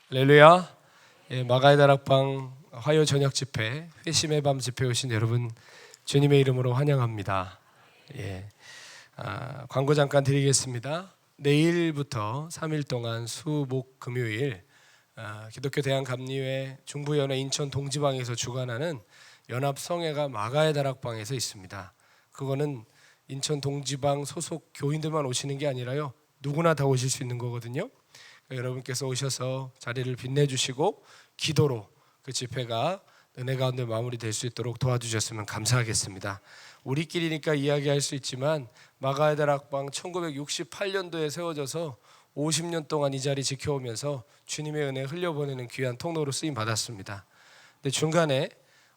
할렐루야. 마가의 다락방 화요 저녁 집회, 회심의 밤 집회 오신 여러분 주님의 이름으로 환영합니다. 광고 잠깐 드리겠습니다. 내일부터 3일 동안 수, 목, 금요일 기독교 대한감리회 중부연회 인천 동지방에서 주관하는 연합성회가 마가의 다락방에서 있습니다. 그거는 인천 동지방 소속 교인들만 오시는 게 아니라요, 누구나 다 오실 수 있는 거거든요. 여러분께서 오셔서 자리를 빛내주시고 기도로 그 집회가 은혜 가운데 마무리될 수 있도록 도와주셨으면 감사하겠습니다. 우리끼리니까 이야기할 수 있지만 마가의 다락방 1968년도에 세워져서 50년 동안 이 자리 지켜오면서 주님의 은혜 흘려보내는 귀한 통로로 쓰임 받았습니다. 근데 중간에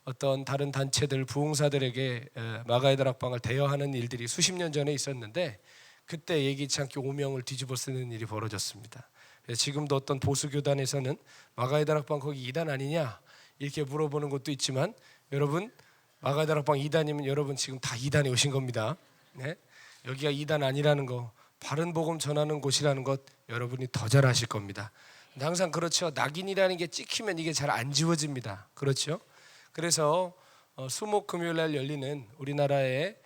어떤 다른 단체들, 부흥사들에게 마가의 다락방을 대여하는 일들이 수십 년 전에 있었는데 그때 예기치 않게 오명을 뒤집어 쓰는 일이 벌어졌습니다. 지금도 어떤 보수교단에서는 마가의 다락방 거기 2단 아니냐 이렇게 물어보는 것도 있지만, 여러분 마가의 다락방 2단이면 여러분 지금 다 2단에 오신 겁니다. 네? 여기가 2단 아니라는 거, 바른 복음 전하는 곳이라는 것 여러분이 더 잘 아실 겁니다. 근데 항상 그렇죠. 낙인이라는 게 찍히면 이게 잘 안 지워집니다. 그렇죠? 그래서 수목 금요일 날 열리는 우리나라의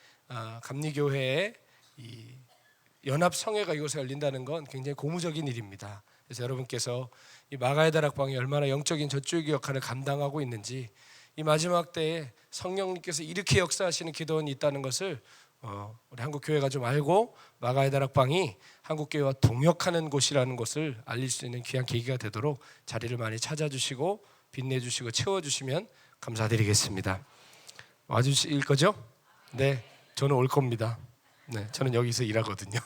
감리교회의 이 연합성회가 이곳에 열린다는 건 굉장히 고무적인 일입니다. 그래서 여러분께서 이 마가의 다락방이 얼마나 영적인 저쪽의 역할을 감당하고 있는지, 이 마지막 때에 성령님께서 이렇게 역사하시는 기도원이 있다는 것을 우리 한국교회가 좀 알고 마가의 다락방이 한국교회와 동역하는 곳이라는 것을 알릴 수 있는 귀한 계기가 되도록 자리를 많이 찾아주시고 빛내주시고 채워주시면 감사드리겠습니다. 와주실 거죠? 네, 저는 올 겁니다. 네, 저는 여기서 일하거든요.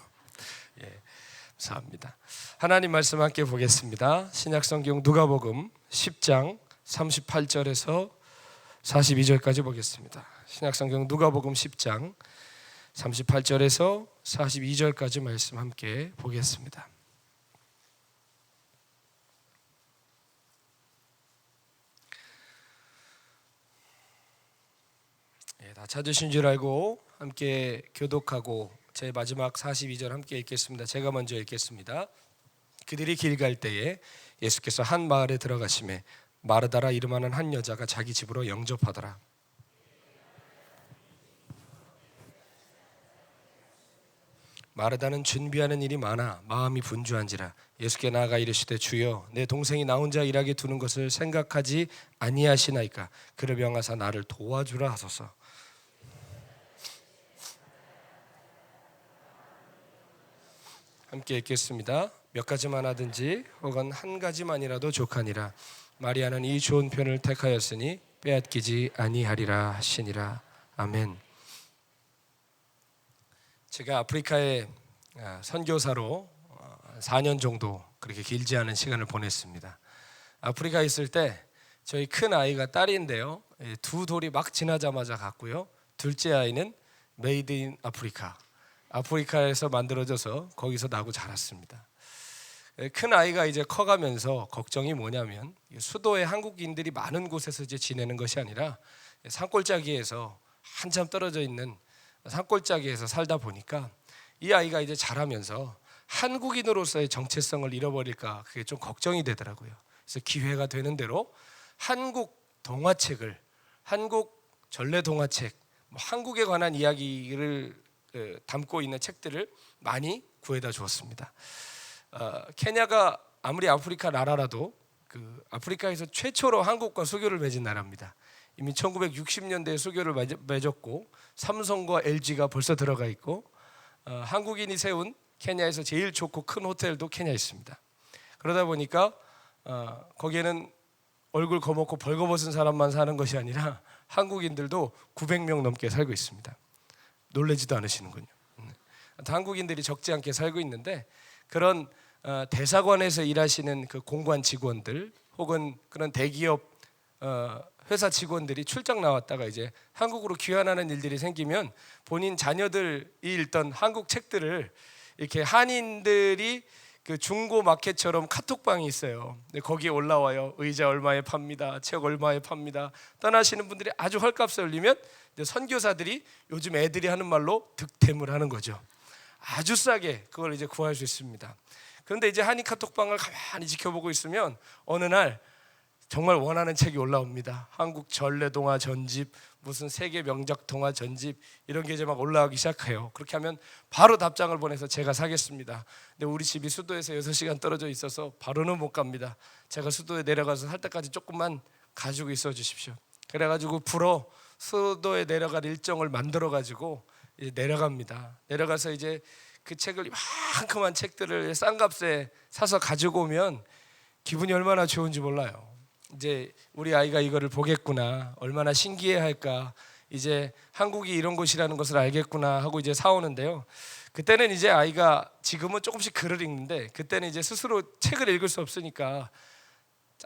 감사합니다. 하나님 말씀 함께 보겠습니다. 신약성경 누가복음 10장 38절에서 42절까지 보겠습니다. 신약성경 누가복음 10장 38절에서 42절까지 말씀 함께 보겠습니다. 다 찾으신 줄 알고 함께 교독하고 제 마지막 42절 함께 읽겠습니다. 제가 먼저 읽겠습니다. 그들이 길 갈 때에 예수께서 한 마을에 들어가시매 마르다라 이름하는 한 여자가 자기 집으로 영접하더라. 마르다는 준비하는 일이 많아 마음이 분주한지라 예수께 나아가 이르시되 주여, 내 동생이 나 혼자 일하게 두는 것을 생각하지 아니하시나이까. 그를 명하사 나를 도와주라 하소서. 함께 읽겠습니다. 몇 가지만 하든지 혹은 한 가지만이라도 족하니라. 마리아는 이 좋은 편을 택하였으니 빼앗기지 아니하리라 하시니라. 아멘. 제가 아프리카에 선교사로 4년 정도, 그렇게 길지 않은 시간을 보냈습니다. 아프리카에 있을 때 저희 큰 아이가 딸인데요, 두 돌이 막 지나자마자 갔고요, 둘째 아이는 메이드 인 아프리카, 아프리카에서 만들어져서 거기서 나고 자랐습니다. 큰 아이가 이제 커가면서 걱정이 뭐냐면, 수도에 한국인들이 많은 곳에서 이제 지내는 것이 아니라 산골짜기에서 한참 떨어져 있는 산골짜기에서 살다 보니까 이 아이가 이제 자라면서 한국인으로서의 정체성을 잃어버릴까, 그게 좀 걱정이 되더라고요. 그래서 기회가 되는 대로 한국 동화책을, 한국 전래 동화책, 한국에 관한 이야기를 담고 있는 책들을 많이 구해다 주었습니다. 케냐가 아무리 아프리카 나라라도 그 아프리카에서 최초로 한국과 수교를 맺은 나라입니다. 이미 1960년대에 수교를 맺었고 삼성과 LG가 벌써 들어가 있고, 한국인이 세운 케냐에서 제일 좋고 큰 호텔도 케냐에 있습니다. 그러다 보니까 거기에는 얼굴 거먹고 벌거벗은 사람만 사는 것이 아니라 한국인들도 900명 넘게 살고 있습니다. 놀라지도 않으시는군요. 한국인들이 적지 않게 살고 있는데, 그런 대사관에서 일하시는 그 공관 직원들 혹은 그런 대기업 회사 직원들이 출장 나왔다가 이제 한국으로 귀환하는 일들이 생기면 본인 자녀들이 읽던 한국 책들을 이렇게 한인들이 그 중고 마켓처럼 카톡방이 있어요. 거기에 올라와요. 의자 얼마에 팝니다. 책 얼마에 팝니다. 떠나시는 분들이 아주 헐값에 올리면 선교사들이 요즘 애들이 하는 말로 득템을 하는 거죠. 아주 싸게 그걸 이제 구할 수 있습니다. 그런데 이제 한이 카톡방을 가만히 지켜보고 있으면 어느 날 정말 원하는 책이 올라옵니다. 한국 전래동화 전집, 무슨 세계 명작 동화 전집, 이런 게 이제 막 올라오기 시작해요. 그렇게 하면 바로 답장을 보내서 제가 사겠습니다. 근데 우리 집이 수도에서 6시간 떨어져 있어서 바로는 못 갑니다. 제가 수도에 내려가서 살 때까지 조금만 가지고 있어 주십시오. 그래가지고 불어 수도에 내려갈 일정을 만들어 가지고 이제 내려갑니다. 내려가서 이제 그 책을 이만큼한 책들을 싼 값에 사서 가지고 오면 기분이 얼마나 좋은지 몰라요. 이제 우리 아이가 이거를 보겠구나, 얼마나 신기해할까, 이제 한국이 이런 곳이라는 것을 알겠구나 하고 이제 사오는데요. 그때는 이제 아이가, 지금은 조금씩 글을 읽는데 그때는 이제 스스로 책을 읽을 수 없으니까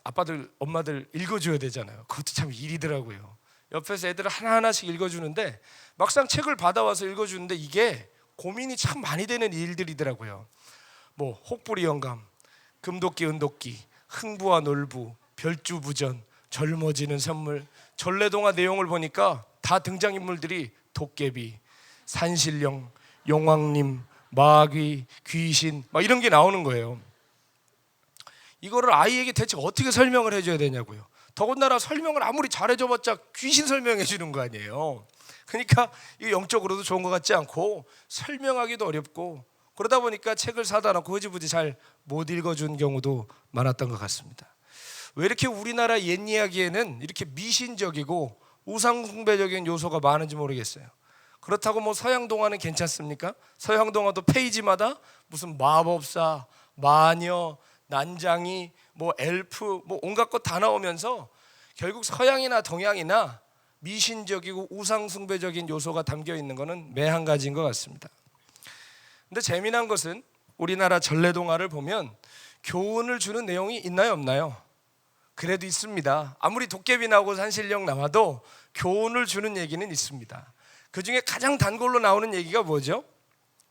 아빠들 엄마들 읽어줘야 되잖아요. 그것도 참 일이더라고요. 옆에서 애들 하나하나씩 읽어주는데 막상 책을 받아와서 읽어주는데 이게 고민이 참 많이 되는 일들이더라고요. 뭐 혹부리 영감, 금도끼 은도끼, 흥부와 놀부, 별주부전, 젊어지는 선물, 전래동화 내용을 보니까 다 등장인물들이 도깨비, 산신령, 용왕님, 마귀, 귀신 막 이런 게 나오는 거예요. 이거를 아이에게 대체 어떻게 설명을 해줘야 되냐고요. 더군다나 설명을 아무리 잘해줘봤자 귀신 설명해 주는 거 아니에요. 그러니까 이게 영적으로도 좋은 것 같지 않고 설명하기도 어렵고, 그러다 보니까 책을 사다 놓고 흐지부지 잘 못 읽어준 경우도 많았던 것 같습니다. 왜 이렇게 우리나라 옛 이야기에는 이렇게 미신적이고 우상숭배적인 요소가 많은지 모르겠어요. 그렇다고 뭐 서양 동화는 괜찮습니까? 서양 동화도 페이지마다 무슨 마법사, 마녀, 난장이, 뭐 엘프, 뭐 온갖 것 다 나오면서 결국 서양이나 동양이나 미신적이고 우상숭배적인 요소가 담겨 있는 것은 매한 가지인 것 같습니다. 근데 재미난 것은 우리나라 전래동화를 보면 교훈을 주는 내용이 있나요, 없나요? 그래도 있습니다. 아무리 도깨비 나오고 산신령 나와도 교훈을 주는 얘기는 있습니다. 그 중에 가장 단골로 나오는 얘기가 뭐죠?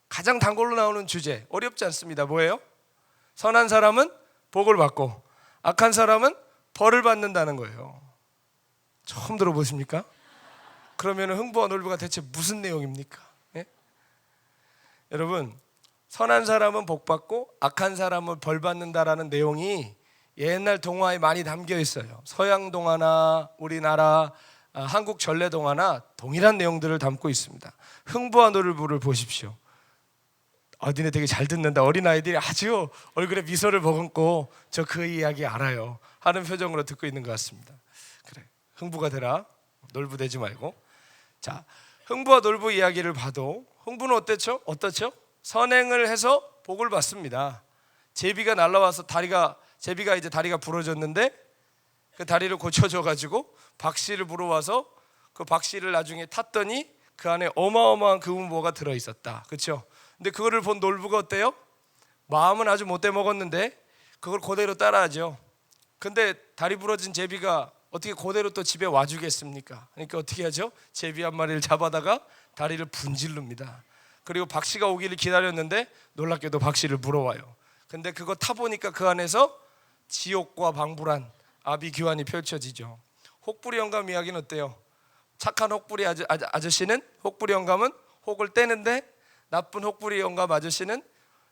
가장 단골로 나오는 주제, 어렵지 않습니다. 뭐예요? 선한 사람은 복을 받고 악한 사람은 벌을 받는다는 거예요. 처음 들어보십니까? 그러면 흥부와 놀부가 대체 무슨 내용입니까? 예? 여러분, 선한 사람은 복 받고 악한 사람은 벌 받는다라는 내용이 옛날 동화에 많이 담겨 있어요. 서양 동화나 우리나라 한국 전래 동화나 동일한 내용들을 담고 있습니다. 흥부와 놀부를 보십시오. 니네 되게 잘 듣는다. 어린아이들이 아주 얼굴에 미소를 머금고 저 그 이야기 알아요 하는 표정으로 듣고 있는 것 같습니다. 그래, 흥부가 되라, 놀부 되지 말고. 자, 흥부와 놀부 이야기를 봐도 흥부는 어떻죠? 선행을 해서 복을 받습니다. 제비가 날라와서 제비가 이제 다리가 부러졌는데 그 다리를 고쳐줘가지고 박씨를 물어와서 그 박씨를 나중에 탔더니 그 안에 어마어마한 금은보가 들어있었다. 그렇죠? 근데 그거를 본 놀부가 어때요? 마음은 아주 못돼 먹었는데 그걸 그대로 따라하죠. 근데 다리 부러진 제비가 어떻게 그대로 또 집에 와주겠습니까? 그러니까 어떻게 하죠? 제비 한 마리를 잡아다가 다리를 분질릅니다. 그리고 박씨가 오기를 기다렸는데 놀랍게도 박씨를 물어와요. 근데 그거 타보니까 그 안에서 지옥과 방불한 아비규환이 펼쳐지죠. 혹부리 영감 이야기는 어때요? 착한 혹부리 아저씨는, 혹부리 영감은 혹을 떼는데 나쁜 혹부리 영감 아저씨는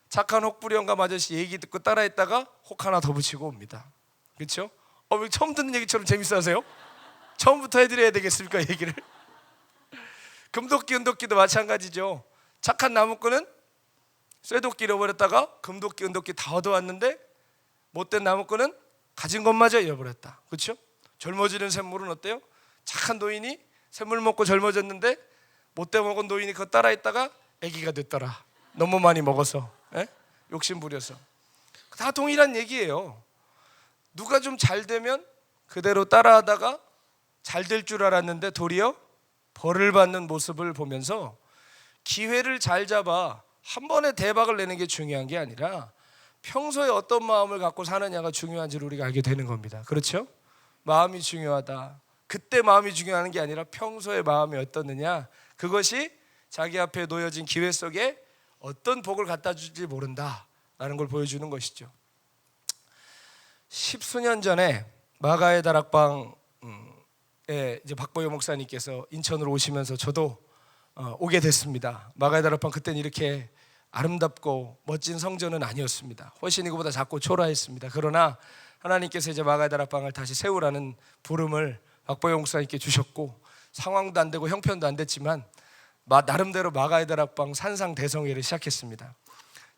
착한 혹부리 영감 아저씨 얘기 듣고 따라했다가 혹 하나 더 붙이고 옵니다. 그렇죠? 왜 처음 듣는 얘기처럼 재밌어하세요? 처음부터 해드려야 되겠습니까, 얘기를? 금도끼 은도끼도 마찬가지죠. 착한 나무꾼은 쇠도끼 잃어버렸다가 금도끼 은도끼 다 얻어왔는데 못된 나무꾼은 가진 것마저 잃어버렸다. 그렇죠? 젊어지는 샘물은 어때요? 착한 노인이 샘물 먹고 젊어졌는데 못돼 먹은 노인이 그거 따라했다가 아기가 됐더라. 너무 많이 먹어서, 욕심 부려서. 다 동일한 얘기예요. 누가 좀 잘 되면 그대로 따라하다가 잘 될 줄 알았는데 도리어 벌을 받는 모습을 보면서 기회를 잘 잡아 한 번에 대박을 내는 게 중요한 게 아니라 평소에 어떤 마음을 갖고 사느냐가 중요한지를 우리가 알게 되는 겁니다. 그렇죠? 마음이 중요하다. 그때 마음이 중요한 게 아니라 평소에 마음이 어떻느냐, 그것이 자기 앞에 놓여진 기회 속에 어떤 복을 갖다 줄지 모른다라는 걸 보여주는 것이죠. 10수년 전에 마가의 다락방에 이제 박보효 목사님께서 인천으로 오시면서 저도 오게 됐습니다. 마가의 다락방 그때는 이렇게 아름답고 멋진 성전은 아니었습니다. 훨씬 이거보다 작고 초라했습니다. 그러나 하나님께서 이제 마가의 다락방을 다시 세우라는 부름을 박보영 목사님께 주셨고, 상황도 안 되고 형편도 안 됐지만 나름대로 마가의 다락방 산상대성회를 시작했습니다.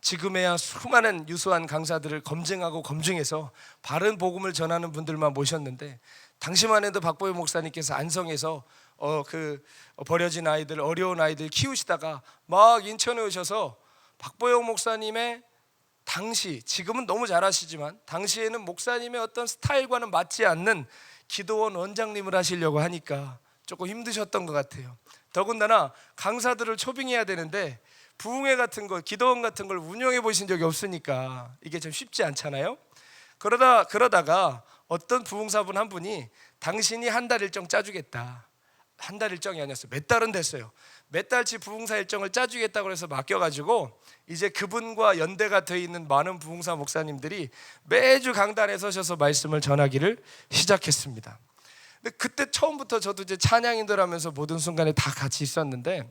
지금에야 수많은 유수한 강사들을 검증하고 검증해서 바른 복음을 전하는 분들만 모셨는데, 당시만 해도 박보영 목사님께서 안성에서 버려진 아이들, 어려운 아이들 키우시다가 막 인천에 오셔서 박보영 목사님의 당시, 지금은 너무 잘하시지만 당시에는 목사님의 어떤 스타일과는 맞지 않는 기도원 원장님을 하시려고 하니까 조금 힘드셨던 것 같아요. 더군다나 강사들을 초빙해야 되는데 부흥회 같은 거, 기도원 같은 걸 운영해 보신 적이 없으니까 이게 좀 쉽지 않잖아요. 그러다가 어떤 부흥사분 한 분이 당신이 한 달 일정 짜주겠다. 한 달 일정이 아니었어요. 몇 달은 됐어요. 몇 달치 부흥사 일정을 짜주겠다고 해서 맡겨가지고 이제 그분과 연대가 되어 있는 많은 부흥사 목사님들이 매주 강단에 서셔서 말씀을 전하기를 시작했습니다. 근데 그때 처음부터 저도 이제 찬양인들 하면서 모든 순간에 다 같이 있었는데,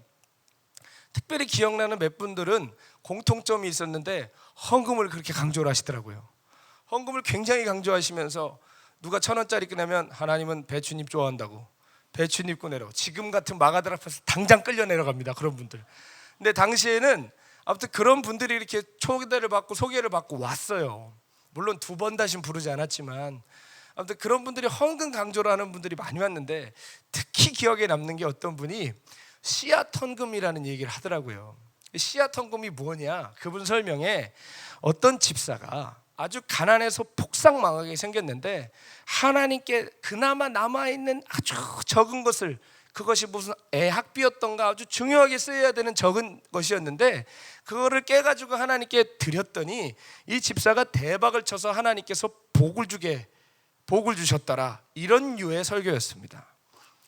특별히 기억나는 몇 분들은 공통점이 있었는데 헌금을 그렇게 강조를 하시더라고요. 헌금을 굉장히 강조하시면서 누가 1,000원짜리 꺼내면 하나님은 배추잎 좋아한다고 배추잎 꺼내라고, 지금 같은 마가들 앞에서 당장 끌려 내려갑니다, 그런 분들. 근데 당시에는 아무튼 그런 분들이 이렇게 초대를 받고 소개를 받고 왔어요. 물론 2번 다신 부르지 않았지만 아무튼 그런 분들이 헌금 강조를 하는 분들이 많이 왔는데, 특히 기억에 남는 게 어떤 분이 씨앗 헌금이라는 얘기를 하더라고요. 씨앗 헌금이 뭐냐, 그분 설명에 어떤 집사가 아주 가난해서 폭삭망하게 생겼는데 하나님께 그나마 남아있는 아주 적은 것을, 그것이 무슨 학비였던가 아주 중요하게 쓰여야 되는 적은 것이었는데 그거를 깨가지고 하나님께 드렸더니 이 집사가 대박을 쳐서 하나님께서 복을 주셨더라, 이런 류의 설교였습니다.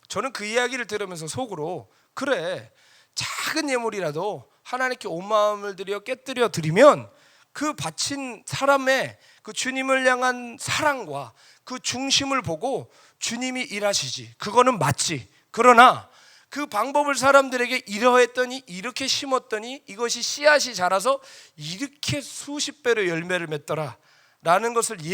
저는 그 이야기를 들으면서 속으로, 그래, 작은 예물이라도 하나님께 온 마음을 들여 깨뜨려 드리면 그 바친 사람의 그 주님을 향한 사랑과 그 중심을 보고 주님이 일하시지, 그거는 맞지. 그러나 그 방법을 사람들에게 이러했더니, 이렇게 심었더니 이것이 씨앗이 자라서 이렇게 수십 배로 열매를 맺더라 라는 것을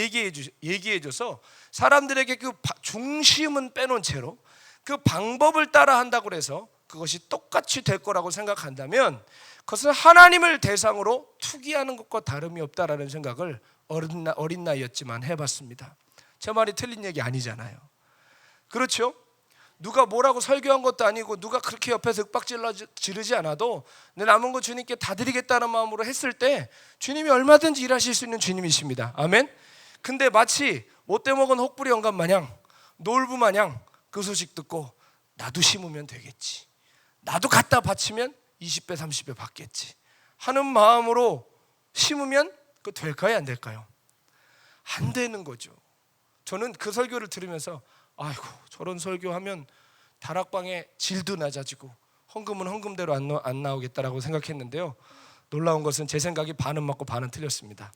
얘기해줘서 사람들에게 그 중심은 빼놓은 채로 그 방법을 따라 한다고 해서 그것이 똑같이 될 거라고 생각한다면 그것은 하나님을 대상으로 투기하는 것과 다름이 없다라는 생각을 어린 나이였지만 해봤습니다. 제 말이 틀린 얘기 아니잖아요. 그렇죠? 누가 뭐라고 설교한 것도 아니고 누가 그렇게 옆에서 윽박질러 지르지 않아도 내 남은 거 주님께 다 드리겠다는 마음으로 했을 때 주님이 얼마든지 일하실 수 있는 주님이십니다. 아멘. 근데 마치 못돼 먹은 혹부리 영감 마냥, 놀부 마냥 그 소식 듣고 나도 심으면 되겠지, 나도 갖다 바치면 20배 30배 받겠지 하는 마음으로 심으면 그거 될까요, 안 될까요? 안 되는 거죠. 저는 그 설교를 들으면서 아이고, 저런 설교하면 다락방의 질도 낮아지고 헌금은 헌금대로 안 나오겠다라고 생각했는데요. 놀라운 것은 제 생각이 반은 맞고 반은 틀렸습니다.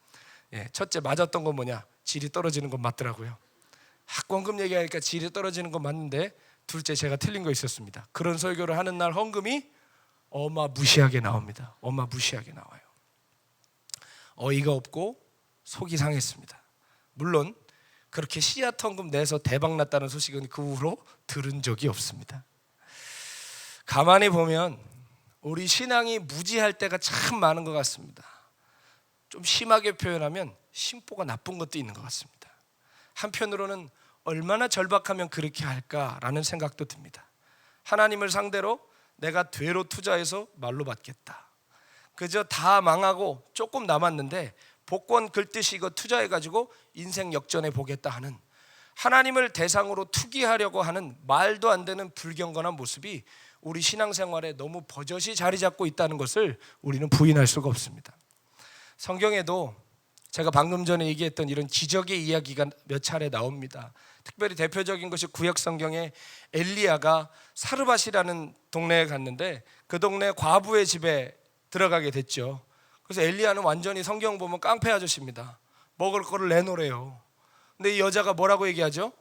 첫째, 맞았던 건 뭐냐, 질이 떨어지는 건 맞더라고요. 헌금 얘기하니까 질이 떨어지는 건 맞는데, 둘째, 제가 틀린 거 있었습니다. 그런 설교를 하는 날 헌금이 어마무시하게 나옵니다. 어마무시하게 나와요. 어이가 없고 속이 상했습니다. 물론 그렇게 씨앗 헌금 내서 대박 났다는 소식은 그 후로 들은 적이 없습니다. 가만히 보면 우리 신앙이 무지할 때가 참 많은 것 같습니다. 좀 심하게 표현하면 심보가 나쁜 것도 있는 것 같습니다. 한편으로는 얼마나 절박하면 그렇게 할까라는 생각도 듭니다. 하나님을 상대로 내가 되로 투자해서 말로 받겠다, 그저 다 망하고 조금 남았는데 복권 긁듯이 이거 투자해가지고 인생 역전해 보겠다 하는, 하나님을 대상으로 투기하려고 하는 말도 안 되는 불경건한 모습이 우리 신앙생활에 너무 버젓이 자리 잡고 있다는 것을 우리는 부인할 수가 없습니다. 성경에도 제가 방금 전에 얘기했던 이런 기적의 이야기가 몇 차례 나옵니다. 특별히 대표적인 것이 구약 성경에 엘리야가 사르밧이라는 동네에 갔는데 그 동네 과부의 집에 들어가게 됐죠. 그래서 엘리야는 완전히 성경 보면 깡패 아저씨입니다. 먹을 거를 내놓으래요. 근데 이 여자가 뭐라고 얘기하죠?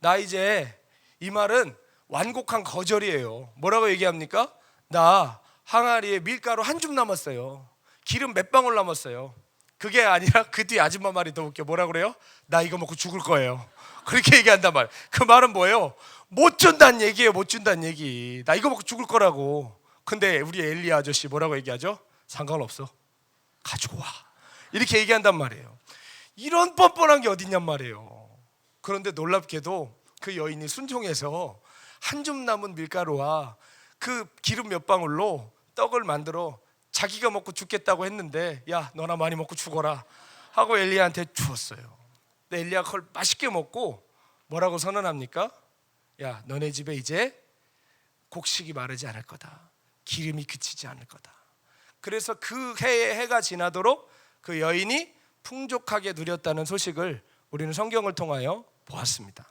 나 이제, 이 말은 완곡한 거절이에요. 뭐라고 얘기합니까? 나 항아리에 밀가루 한 줌 남았어요. 기름 몇 방울 남았어요. 그게 아니라 그 뒤에 아줌마 말이 더 웃겨. 뭐라 그래요? 나 이거 먹고 죽을 거예요. 그렇게 얘기한단 말이에요. 그 말은 뭐예요? 못 준다는 얘기예요. 못 준다는 얘기. 나 이거 먹고 죽을 거라고. 근데 우리 엘리야 아저씨 뭐라고 얘기하죠? 상관없어, 가지고 와, 이렇게 얘기한단 말이에요. 이런 뻔뻔한 게 어딨냔 말이에요. 그런데 놀랍게도 그 여인이 순종해서 한 줌 남은 밀가루와 그 기름 몇 방울로 떡을 만들어 자기가 먹고 죽겠다고 했는데, 야 너나 많이 먹고 죽어라 하고 엘리야한테 주었어요. 근데 엘리야가 그걸 맛있게 먹고 뭐라고 선언합니까? 야 너네 집에 이제 곡식이 마르지 않을 거다, 기름이 그치지 않을 거다. 그래서 그 해에 해가 지나도록 그 여인이 풍족하게 누렸다는 소식을 우리는 성경을 통하여 보았습니다.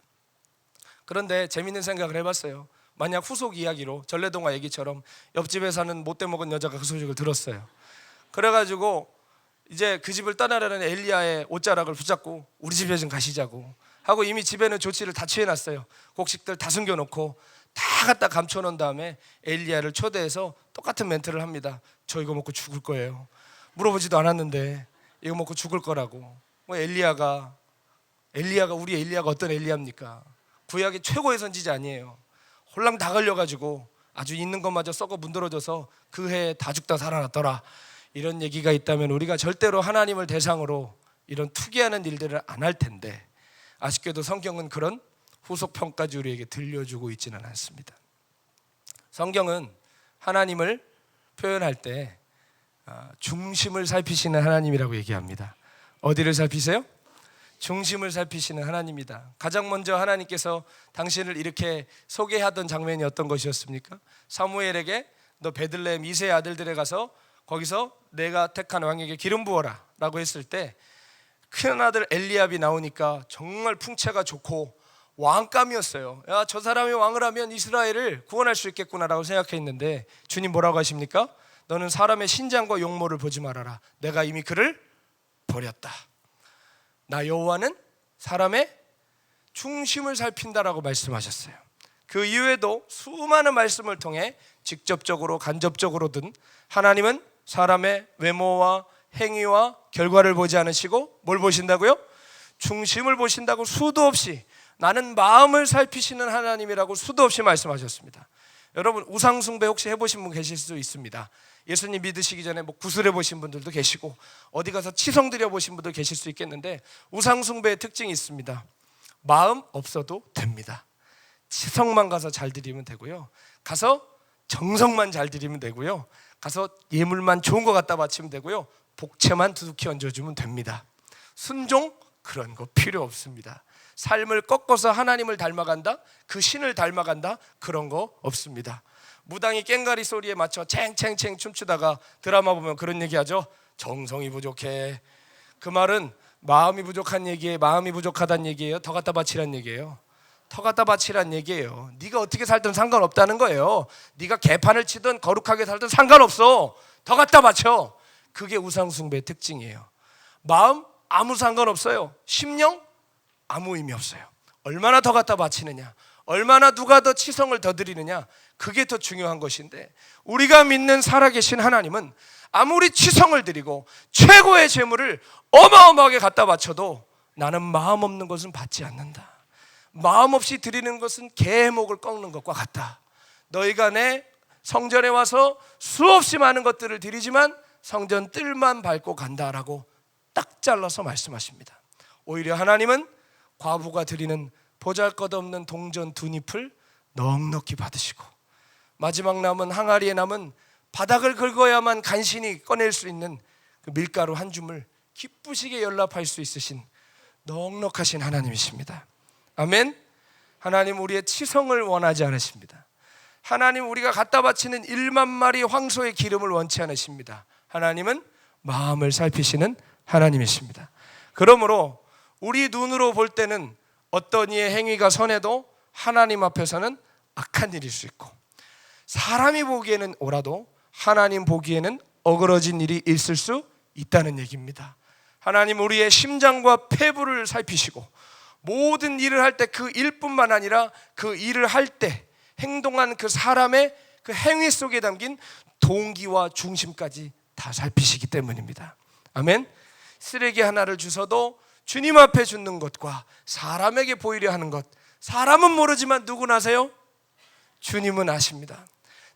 그런데 재밌는 생각을 해봤어요. 만약 후속 이야기로 전래동화 얘기처럼 옆집에 사는 못돼 먹은 여자가 그 소식을 들었어요. 그래가지고 이제 그 집을 떠나려는 엘리야의 옷자락을 붙잡고 우리 집에 좀 가시자고 하고 이미 집에는 조치를 다 취해놨어요. 곡식들 다 숨겨놓고 다 갖다 감춰놓은 다음에 엘리야를 초대해서 똑같은 멘트를 합니다. 저 이거 먹고 죽을 거예요. 물어보지도 않았는데 이거 먹고 죽을 거라고. 뭐 엘리야가 우리 엘리야가 어떤 엘리야입니까? 구약의 최고의 선지자 아니에요. 홀랑 다 걸려가지고 아주 있는 것마저 썩어 문드러져서 그 해에 다 죽다 살아났더라. 이런 얘기가 있다면 우리가 절대로 하나님을 대상으로 이런 투기하는 일들을 안 할 텐데, 아쉽게도 성경은 그런 후속 평가지 우리에게 들려주고 있지는 않습니다. 성경은 하나님을 표현할 때 중심을 살피시는 하나님이라고 얘기합니다. 어디를 살피세요? 중심을 살피시는 하나님이다. 가장 먼저 하나님께서 당신을 이렇게 소개하던 장면이 어떤 것이었습니까? 사무엘에게 너 베들레헴 이새의 아들들에 가서 거기서 내가 택한 왕에게 기름 부어라 라고 했을 때 큰아들 엘리압이 나오니까 정말 풍채가 좋고 왕감이었어요. 야, 저 사람이 왕을 하면 이스라엘을 구원할 수 있겠구나라고 생각했는데 주님 뭐라고 하십니까? 너는 사람의 신장과 용모를 보지 말아라. 내가 이미 그를 버렸다. 나 여호와는 사람의 중심을 살핀다라고 말씀하셨어요. 그 이후에도 수많은 말씀을 통해 직접적으로 간접적으로든 하나님은 사람의 외모와 행위와 결과를 보지 않으시고 뭘 보신다고요? 중심을 보신다고 수도 없이, 나는 마음을 살피시는 하나님이라고 수도 없이 말씀하셨습니다. 여러분 우상 숭배 혹시 해보신 분 계실 수 있습니다. 예수님 믿으시기 전에 뭐 구슬해 보신 분들도 계시고 어디 가서 치성 드려 보신 분들 계실 수 있겠는데, 우상 숭배의 특징이 있습니다. 마음 없어도 됩니다. 치성만 가서 잘 드리면 되고요, 가서 정성만 잘 드리면 되고요, 가서 예물만 좋은 거 갖다 바치면 되고요, 복채만 두둑히 얹어주면 됩니다. 순종 그런 거 필요 없습니다. 삶을 꺾어서 하나님을 닮아간다, 그 신을 닮아간다, 그런 거 없습니다. 무당이 꽹가리 소리에 맞춰 챙챙챙 춤추다가 드라마 보면 그런 얘기하죠. 정성이 부족해. 그 말은 마음이 부족한 얘기예요? 마음이 부족하다는 얘기예요? 더 갖다 바치란 얘기예요? 더 갖다 바치란 얘기예요. 네가 어떻게 살든 상관없다는 거예요. 네가 개판을 치든 거룩하게 살든 상관없어. 더 갖다 바쳐. 그게 우상숭배의 특징이에요. 마음 아무 상관없어요. 심령 아무 의미 없어요. 얼마나 더 갖다 바치느냐, 얼마나 누가 더 치성을 더 드리느냐, 그게 더 중요한 것인데, 우리가 믿는 살아계신 하나님은 아무리 치성을 드리고 최고의 재물을 어마어마하게 갖다 바쳐도 나는 마음 없는 것은 받지 않는다. 마음 없이 드리는 것은 개의 목을 꺾는 것과 같다. 너희가 내 성전에 와서 수없이 많은 것들을 드리지만 성전 뜰만 밟고 간다라고 딱 잘라서 말씀하십니다. 오히려 하나님은 과부가 드리는 보잘것없는 동전 두 잎을 넉넉히 받으시고, 마지막 남은 항아리에 남은 바닥을 긁어야만 간신히 꺼낼 수 있는 그 밀가루 한 줌을 기쁘시게 연락할 수 있으신 넉넉하신 하나님이십니다. 아멘. 하나님 우리의 치성을 원하지 않으십니다. 하나님 우리가 갖다 바치는 1만 마리 황소의 기름을 원치 않으십니다. 하나님은 마음을 살피시는 하나님이십니다. 그러므로 우리 눈으로 볼 때는 어떤 이의 행위가 선해도 하나님 앞에서는 악한 일일 수 있고, 사람이 보기에는 옳아도 하나님 보기에는 어그러진 일이 있을 수 있다는 얘기입니다. 하나님 우리의 심장과 폐부를 살피시고 모든 일을 할 때 그 일뿐만 아니라 그 일을 할 때 행동한 그 사람의 그 행위 속에 담긴 동기와 중심까지 다 살피시기 때문입니다. 아멘. 쓰레기 하나를 주셔도 주님 앞에 줍는 것과 사람에게 보이려 하는 것, 사람은 모르지만 누구는 아세요? 주님은 아십니다.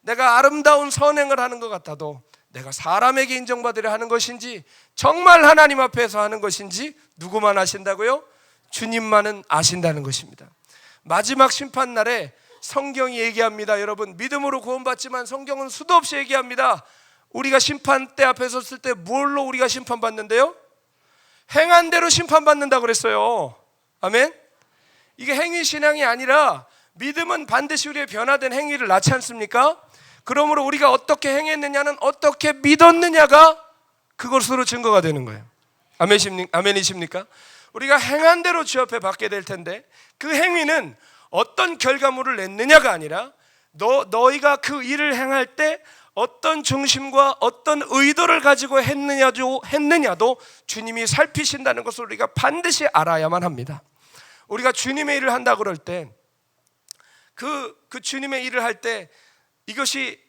내가 아름다운 선행을 하는 것 같아도 내가 사람에게 인정받으려 하는 것인지 정말 하나님 앞에서 하는 것인지 누구만 아신다고요? 주님만은 아신다는 것입니다. 마지막 심판날에 성경이 얘기합니다. 여러분, 믿음으로 구원받지만 성경은 수도 없이 얘기합니다. 우리가 심판대 앞에 섰을 때 뭘로 우리가 심판받는데요? 행한 대로 심판받는다고 그랬어요. 아멘. 이게 행위신앙이 아니라 믿음은 반드시 우리의 변화된 행위를 낳지 않습니까? 그러므로 우리가 어떻게 행했느냐는 어떻게 믿었느냐가 그것으로 증거가 되는 거예요. 아멘이십니까? 우리가 행한 대로 주 앞에 받게 될 텐데 그 행위는 어떤 결과물을 냈느냐가 아니라 너희가 그 일을 행할 때 어떤 중심과 어떤 의도를 가지고 했느냐도 주님이 살피신다는 것을 우리가 반드시 알아야만 합니다. 우리가 주님의 일을 한다 그럴 때 그 주님의 일을 할 때 이것이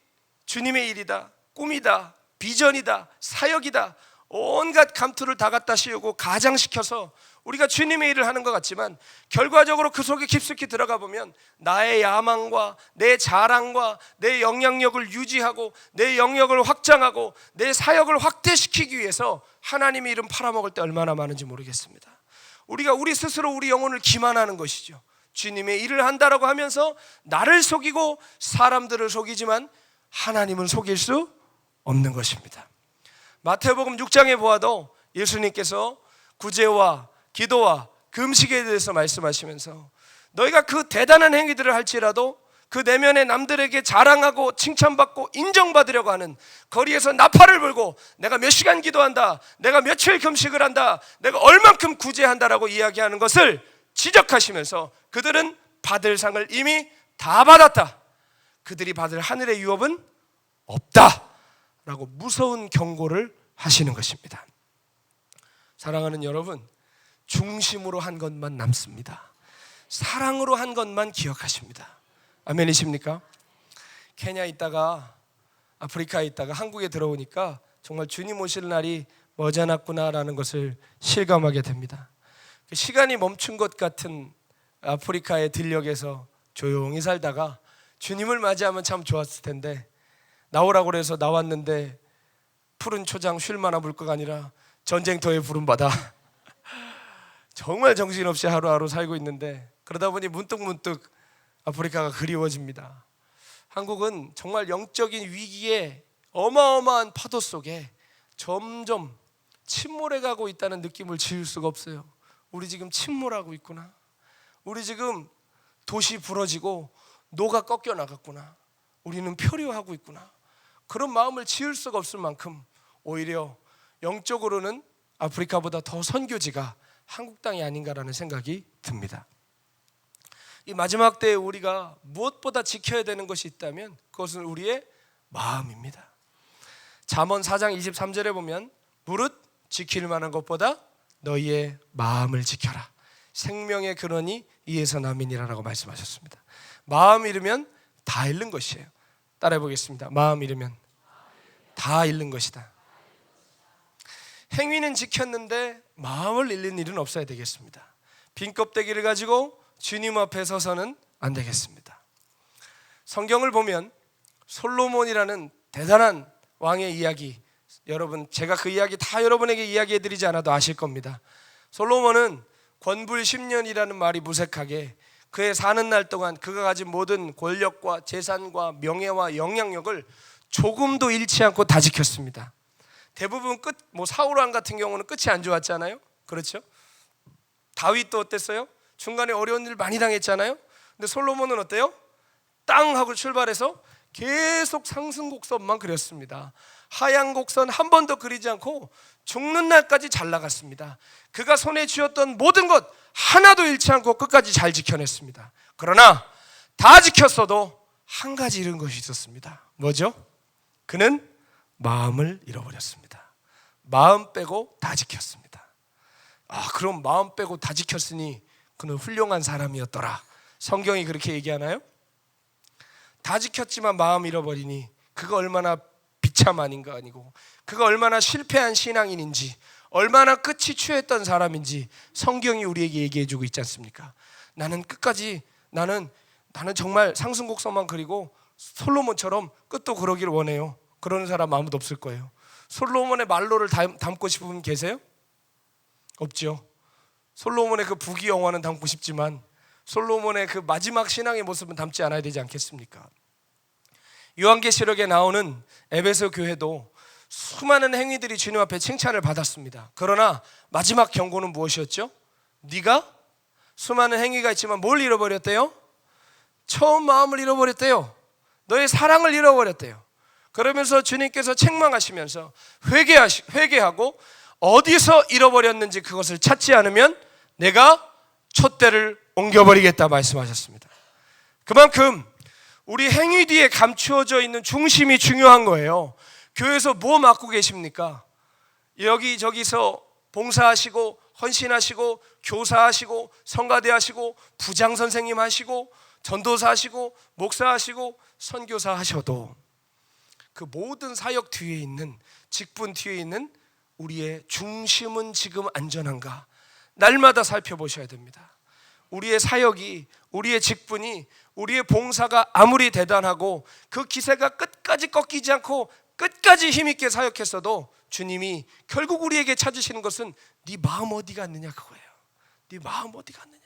주님의 일이다, 꿈이다, 비전이다, 사역이다, 온갖 감투를 다 갖다 씌우고 가장시켜서 우리가 주님의 일을 하는 것 같지만 결과적으로 그 속에 깊숙이 들어가 보면 나의 야망과 내 자랑과 내 영향력을 유지하고 내 영역을 확장하고 내 사역을 확대시키기 위해서 하나님의 이름 팔아먹을 때 얼마나 많은지 모르겠습니다. 우리가 우리 스스로 우리 영혼을 기만하는 것이죠. 주님의 일을 한다라고 하면서 나를 속이고 사람들을 속이지만 하나님은 속일 수 없는 것입니다. 마태복음 6장에 보아도 예수님께서 구제와 기도와 금식에 대해서 말씀하시면서 너희가 그 대단한 행위들을 할지라도 그 내면에 남들에게 자랑하고 칭찬받고 인정받으려고 하는, 거리에서 나팔을 불고 내가 몇 시간 기도한다, 내가 며칠 금식을 한다, 내가 얼만큼 구제한다라고 이야기하는 것을 지적하시면서 그들은 받을 상을 이미 다 받았다, 그들이 받을 하늘의 유업은 없다 라고 무서운 경고를 하시는 것입니다. 사랑하는 여러분, 중심으로 한 것만 남습니다. 사랑으로 한 것만 기억하십니다. 아멘이십니까? 케냐 있다가 아프리카에 있다가 한국에 들어오니까 정말 주님 오실 날이 머지않았구나라는 것을 실감하게 됩니다. 시간이 멈춘 것 같은 아프리카의 들녘에서 조용히 살다가 주님을 맞이하면 참 좋았을 텐데 나오라고 그래서 나왔는데 푸른 초장 쉴 만한 물가가 아니라 전쟁터에 부름받아 정말 정신없이 하루하루 살고 있는데 그러다 보니 문득문득 아프리카가 그리워집니다. 한국은 정말 영적인 위기에 어마어마한 파도 속에 점점 침몰해가고 있다는 느낌을 지울 수가 없어요. 우리 지금 침몰하고 있구나, 우리 지금 도시 부러지고 노가 꺾여 나갔구나, 우리는 표류하고 있구나, 그런 마음을 지울 수가 없을 만큼 오히려 영적으로는 아프리카보다 더 선교지가 한국 땅이 아닌가라는 생각이 듭니다. 이 마지막 때에 우리가 무엇보다 지켜야 되는 것이 있다면 그것은 우리의 마음입니다. 잠언 4장 23절에 보면 무릇 지킬 만한 것보다 너희의 마음을 지켜라, 생명의 근원이 이에서 남이니라라고 말씀하셨습니다. 마음 잃으면 다 잃는 것이에요. 따라해 보겠습니다. 마음 잃으면 다 잃는 것이다. 행위는 지켰는데 마음을 잃는 일은 없어야 되겠습니다. 빈 껍데기를 가지고 주님 앞에 서서는 안 되겠습니다. 성경을 보면 솔로몬이라는 대단한 왕의 이야기, 여러분 제가 그 이야기 다 여러분에게 이야기해드리지 않아도 아실 겁니다. 솔로몬은 권불 10년이라는 말이 무색하게 그의 사는 날 동안 그가 가진 모든 권력과 재산과 명예와 영향력을 조금도 잃지 않고 다 지켰습니다. 대부분 사울왕 같은 경우는 끝이 안 좋았잖아요. 그렇죠? 다윗도 어땠어요? 중간에 어려운 일 많이 당했잖아요. 근데 솔로몬은 어때요? 땅 하고 출발해서 계속 상승곡선만 그렸습니다. 하향 곡선 한 번도 그리지 않고 죽는 날까지 잘 나갔습니다. 그가 손에 쥐었던 모든 것 하나도 잃지 않고 끝까지 잘 지켜냈습니다. 그러나 다 지켰어도 한 가지 잃은 것이 있었습니다. 뭐죠? 그는 마음을 잃어버렸습니다. 마음 빼고 다 지켰습니다. 그럼 마음 빼고 다 지켰으니 그는 훌륭한 사람이었더라. 성경이 그렇게 얘기하나요? 다 지켰지만 마음 잃어버리니 그거 얼마나 비참 아닌가 아니고 그가 얼마나 실패한 신앙인인지 얼마나 끝이 추했던 사람인지 성경이 우리에게 얘기해주고 있지 않습니까? 나는 끝까지 나는 정말 상승곡성만 그리고 솔로몬처럼 끝도 그러기를 원해요. 그러는 사람 아무도 없을 거예요. 솔로몬의 말로를 담고 싶은 분 계세요? 없죠. 솔로몬의 그 부귀영화는 담고 싶지만 솔로몬의 그 마지막 신앙의 모습은 담지 않아야 되지 않겠습니까? 요한계시록에 나오는 에베소 교회도 수많은 행위들이 주님 앞에 칭찬을 받았습니다. 그러나 마지막 경고는 무엇이었죠? 네가 수많은 행위가 있지만 뭘 잃어버렸대요? 처음 마음을 잃어버렸대요. 너의 사랑을 잃어버렸대요. 그러면서 주님께서 책망하시면서 회개하고 어디서 잃어버렸는지 그것을 찾지 않으면 내가 촛대를 옮겨버리겠다 말씀하셨습니다. 그만큼 우리 행위 뒤에 감추어져 있는 중심이 중요한 거예요. 교회에서 뭐 맡고 계십니까? 여기저기서 봉사하시고 헌신하시고 교사하시고 성가대 하시고 부장 선생님 하시고 전도사 하시고 목사 하시고 선교사 하셔도 그 모든 사역 뒤에 있는 직분 뒤에 있는 우리의 중심은 지금 안전한가? 날마다 살펴보셔야 됩니다. 우리의 사역이, 우리의 직분이, 우리의 봉사가 아무리 대단하고 그 기세가 끝까지 꺾이지 않고 끝까지 힘있게 사역했어도 주님이 결국 우리에게 찾으시는 것은 네 마음 어디 갔느냐 그거예요. 네 마음 어디 갔느냐.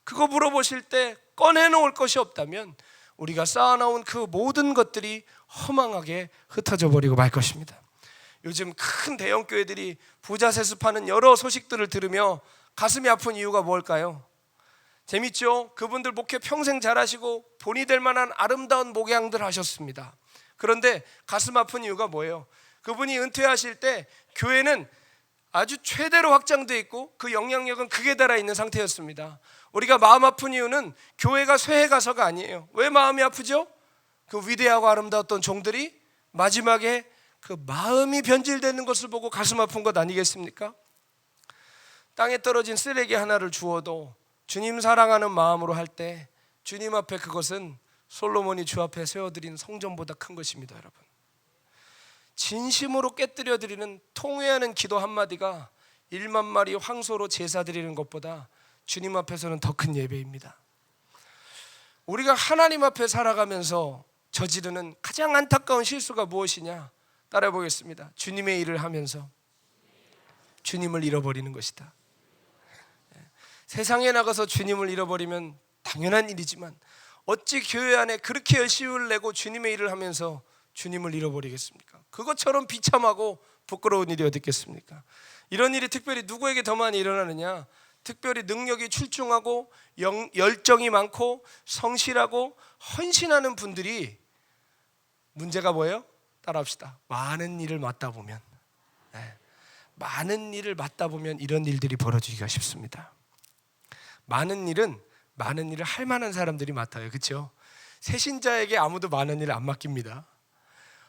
그거 물어보실 때 꺼내놓을 것이 없다면 우리가 쌓아놓은 그 모든 것들이 허망하게 흩어져 버리고 말 것입니다. 요즘 큰 대형 교회들이 부자 세습하는 여러 소식들을 들으며 가슴이 아픈 이유가 뭘까요? 재밌죠? 그분들 목회 평생 잘하시고 본이 될 만한 아름다운 목양들 하셨습니다. 그런데 가슴 아픈 이유가 뭐예요? 그분이 은퇴하실 때 교회는 아주 최대로 확장되어 있고 그 영향력은 극에 달아 있는 상태였습니다. 우리가 마음 아픈 이유는 교회가 쇠해가서가 아니에요. 왜 마음이 아프죠? 그 위대하고 아름다웠던 종들이 마지막에 그 마음이 변질되는 것을 보고 가슴 아픈 것 아니겠습니까? 땅에 떨어진 쓰레기 하나를 주워도 주님 사랑하는 마음으로 할 때 주님 앞에 그것은 솔로몬이 주 앞에 세워드린 성전보다 큰 것입니다. 여러분, 진심으로 깨뜨려 드리는 통회하는 기도 한마디가 1만 마리 황소로 제사 드리는 것보다 주님 앞에서는 더 큰 예배입니다. 우리가 하나님 앞에 살아가면서 저지르는 가장 안타까운 실수가 무엇이냐? 따라해 보겠습니다. 주님의 일을 하면서 주님을 잃어버리는 것이다. 세상에 나가서 주님을 잃어버리면 당연한 일이지만 어찌 교회 안에 그렇게 열심을 내고 주님의 일을 하면서 주님을 잃어버리겠습니까? 그것처럼 비참하고 부끄러운 일이 어디 있겠습니까? 이런 일이 특별히 누구에게 더 많이 일어나느냐? 특별히 능력이 출중하고 열정이 많고 성실하고 헌신하는 분들이 문제가 뭐예요? 따라합시다. 많은 일을 맡다 보면 많은 일을 맡다 보면 이런 일들이 벌어지기가 쉽습니다. 많은 일을 할 만한 사람들이 맡아요. 그렇죠? 새신자에게 아무도 많은 일을 안 맡깁니다.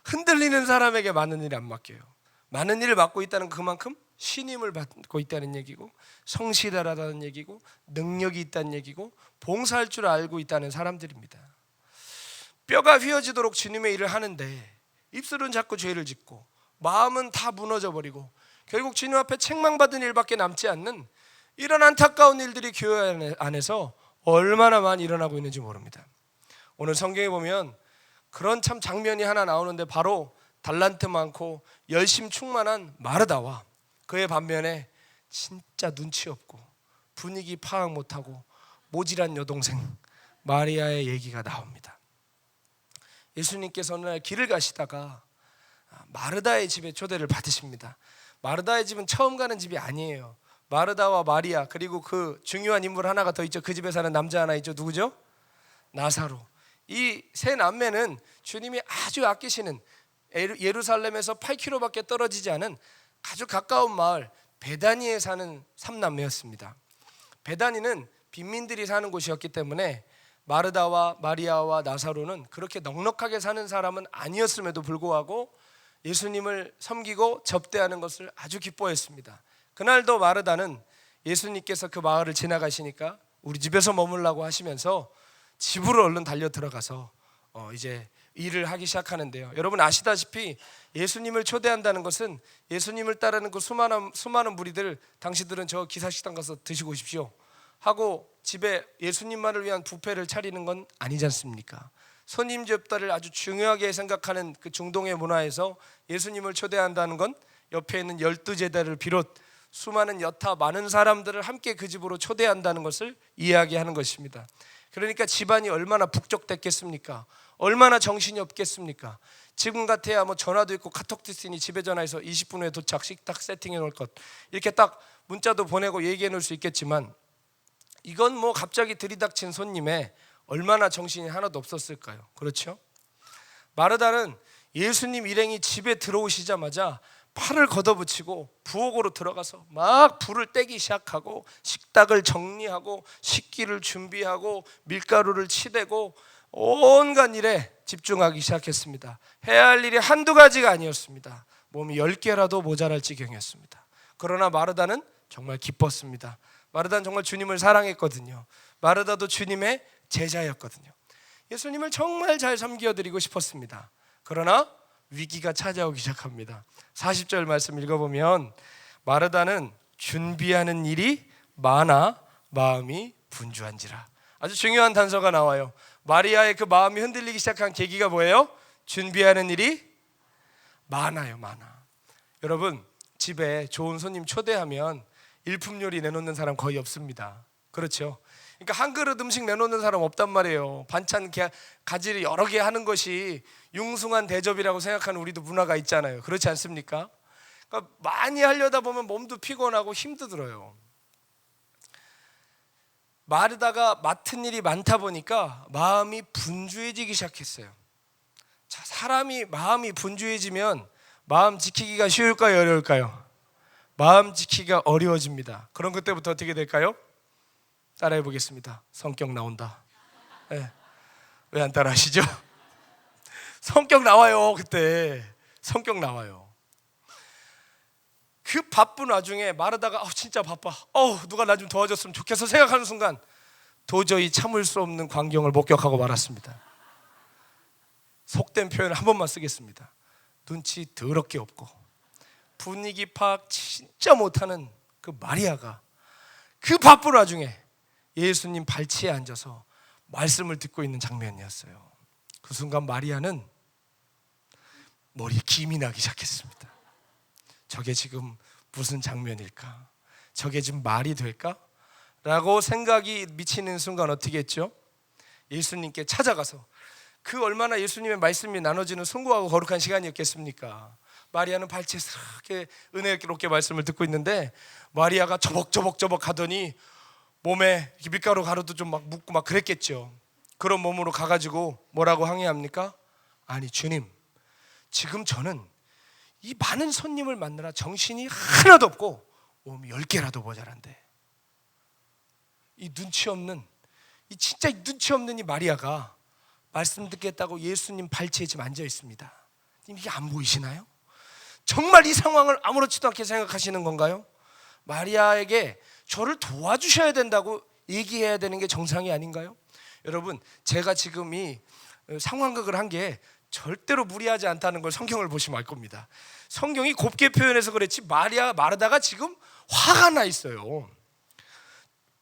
흔들리는 사람에게 많은 일을 안 맡겨요. 많은 일을 맡고 있다는 그만큼 신임을 받고 있다는 얘기고 성실하다는 얘기고 능력이 있다는 얘기고 봉사할 줄 알고 있다는 사람들입니다. 뼈가 휘어지도록 주님의 일을 하는데 입술은 자꾸 죄를 짓고 마음은 다 무너져 버리고 결국 주님 앞에 책망받은 일밖에 남지 않는 이런 안타까운 일들이 교회 안에서 얼마나 많이 일어나고 있는지 모릅니다. 오늘 성경에 보면 그런 참 장면이 하나 나오는데 바로 달란트 많고 열심 충만한 마르다와 그의 반면에 진짜 눈치 없고 분위기 파악 못하고 모질한 여동생 마리아의 얘기가 나옵니다. 예수님께서 어느 날 길을 가시다가 마르다의 집에 초대를 받으십니다. 마르다의 집은 처음 가는 집이 아니에요. 마르다와 마리아 그리고 그 중요한 인물 하나가 더 있죠. 그 집에 사는 남자 하나 있죠. 누구죠? 나사로. 이 세 남매는 주님이 아주 아끼시는 예루살렘에서 8km밖에 떨어지지 않은 아주 가까운 마을 베다니에 사는 3남매였습니다. 베다니는 빈민들이 사는 곳이었기 때문에 마르다와 마리아와 나사로는 그렇게 넉넉하게 사는 사람은 아니었음에도 불구하고 예수님을 섬기고 접대하는 것을 아주 기뻐했습니다. 그날도 마르다는 예수님께서 그 마을을 지나가시니까 우리 집에서 머물라고 하시면서 집으로 얼른 달려 들어가서 이제 일을 하기 시작하는데요. 여러분 아시다시피 예수님을 초대한다는 것은 예수님을 따르는 그 수많은 무리들, 당신들은 저 기사식당 가서 드시고 오십시오 하고 집에 예수님만을 위한 뷔페를 차리는 건 아니지 않습니까? 손님 접대를 아주 중요하게 생각하는 그 중동의 문화에서 예수님을 초대한다는 건 옆에 있는 12제자를 비롯 수많은 여타 많은 사람들을 함께 그 집으로 초대한다는 것을 이야기하는 것입니다. 그러니까 집안이 얼마나 북적댔겠습니까? 얼마나 정신이 없겠습니까? 지금 같아야 뭐 전화도 있고 카톡도 있으니 집에 전화해서 20분 후에 도착, 식탁 세팅해 놓을 것, 이렇게 딱 문자도 보내고 얘기해 놓을 수 있겠지만, 이건 뭐 갑자기 들이닥친 손님에 얼마나 정신이 하나도 없었을까요? 그렇죠? 마르다는 예수님 일행이 집에 들어오시자마자 팔을 걷어붙이고 부엌으로 들어가서 막 불을 떼기 시작하고 식탁을 정리하고 식기를 준비하고 밀가루를 치대고 온갖 일에 집중하기 시작했습니다. 해야 할 일이 한두 가지가 아니었습니다. 몸이 10개라도 모자랄 지경이었습니다. 그러나 마르다는 정말 기뻤습니다. 마르다는 정말 주님을 사랑했거든요. 마르다도 주님의 제자였거든요. 예수님을 정말 잘 섬겨드리고 싶었습니다. 그러나 위기가 찾아오기 시작합니다. 40절 말씀 읽어보면 마르다는 준비하는 일이 많아 마음이 분주한지라. 아주 중요한 단서가 나와요. 마리아의 그 마음이 흔들리기 시작한 계기가 뭐예요? 준비하는 일이 많아요. 많아. 여러분 집에 좋은 손님 초대하면 일품 요리 내놓는 사람 거의 없습니다. 그렇죠? 그러니까 한 그릇 음식 내놓는 사람 없단 말이에요. 반찬 가지를 여러 개 하는 것이 융숭한 대접이라고 생각하는 우리도 문화가 있잖아요. 그렇지 않습니까? 그러니까 많이 하려다 보면 몸도 피곤하고 힘도 들어요. 마르다가 맡은 일이 많다 보니까 마음이 분주해지기 시작했어요. 자, 사람이 마음이 분주해지면 마음 지키기가 쉬울까요? 어려울까요? 마음 지키기가 어려워집니다. 그럼 그때부터 어떻게 될까요? 따라해 보겠습니다. 성격 나온다. 네. 왜 안 따라 하시죠? 성격 나와요. 그때 성격 나와요. 그 바쁜 와중에 마르다가 진짜 바빠, 누가 나 좀 도와줬으면 좋겠어 생각하는 순간 도저히 참을 수 없는 광경을 목격하고 말았습니다. 속된 표현을 한 번만 쓰겠습니다. 눈치 더럽게 없고 분위기 파악 진짜 못하는 그 마리아가 그 바쁜 와중에 예수님 발치에 앉아서 말씀을 듣고 있는 장면이었어요. 그 순간 마리아는 머리에 김이 나기 시작했습니다. 저게 지금 무슨 장면일까? 저게 지금 말이 될까? 라고 생각이 미치는 순간 어떻게 했죠? 예수님께 찾아가서, 그 얼마나 예수님의 말씀이 나눠지는 숭고하고 거룩한 시간이었겠습니까? 마리아는 발치에서 이렇게 은혜롭게 말씀을 듣고 있는데 마리아가 저벅저벅 하더니 몸에 밀가루 가루도 좀 막 묻고 막 그랬겠죠. 그런 몸으로 가가지고 뭐라고 항의합니까? 아니 주님, 지금 저는 이 많은 손님을 만나라 정신이 하나도 없고 몸이 10개라도 모자란데, 이 눈치 없는, 이 진짜 눈치 없는 이 마리아가 말씀 듣겠다고 예수님 발치에 지금 앉아 있습니다. 이게 안 보이시나요? 정말 이 상황을 아무렇지도 않게 생각하시는 건가요? 마리아에게 저를 도와주셔야 된다고 얘기해야 되는 게 정상이 아닌가요? 여러분, 제가 지금 이 상황극을 한 게 절대로 무리하지 않다는 걸 성경을 보시면 알 겁니다. 성경이 곱게 표현해서 그렇지 마르다가 지금 화가 나 있어요.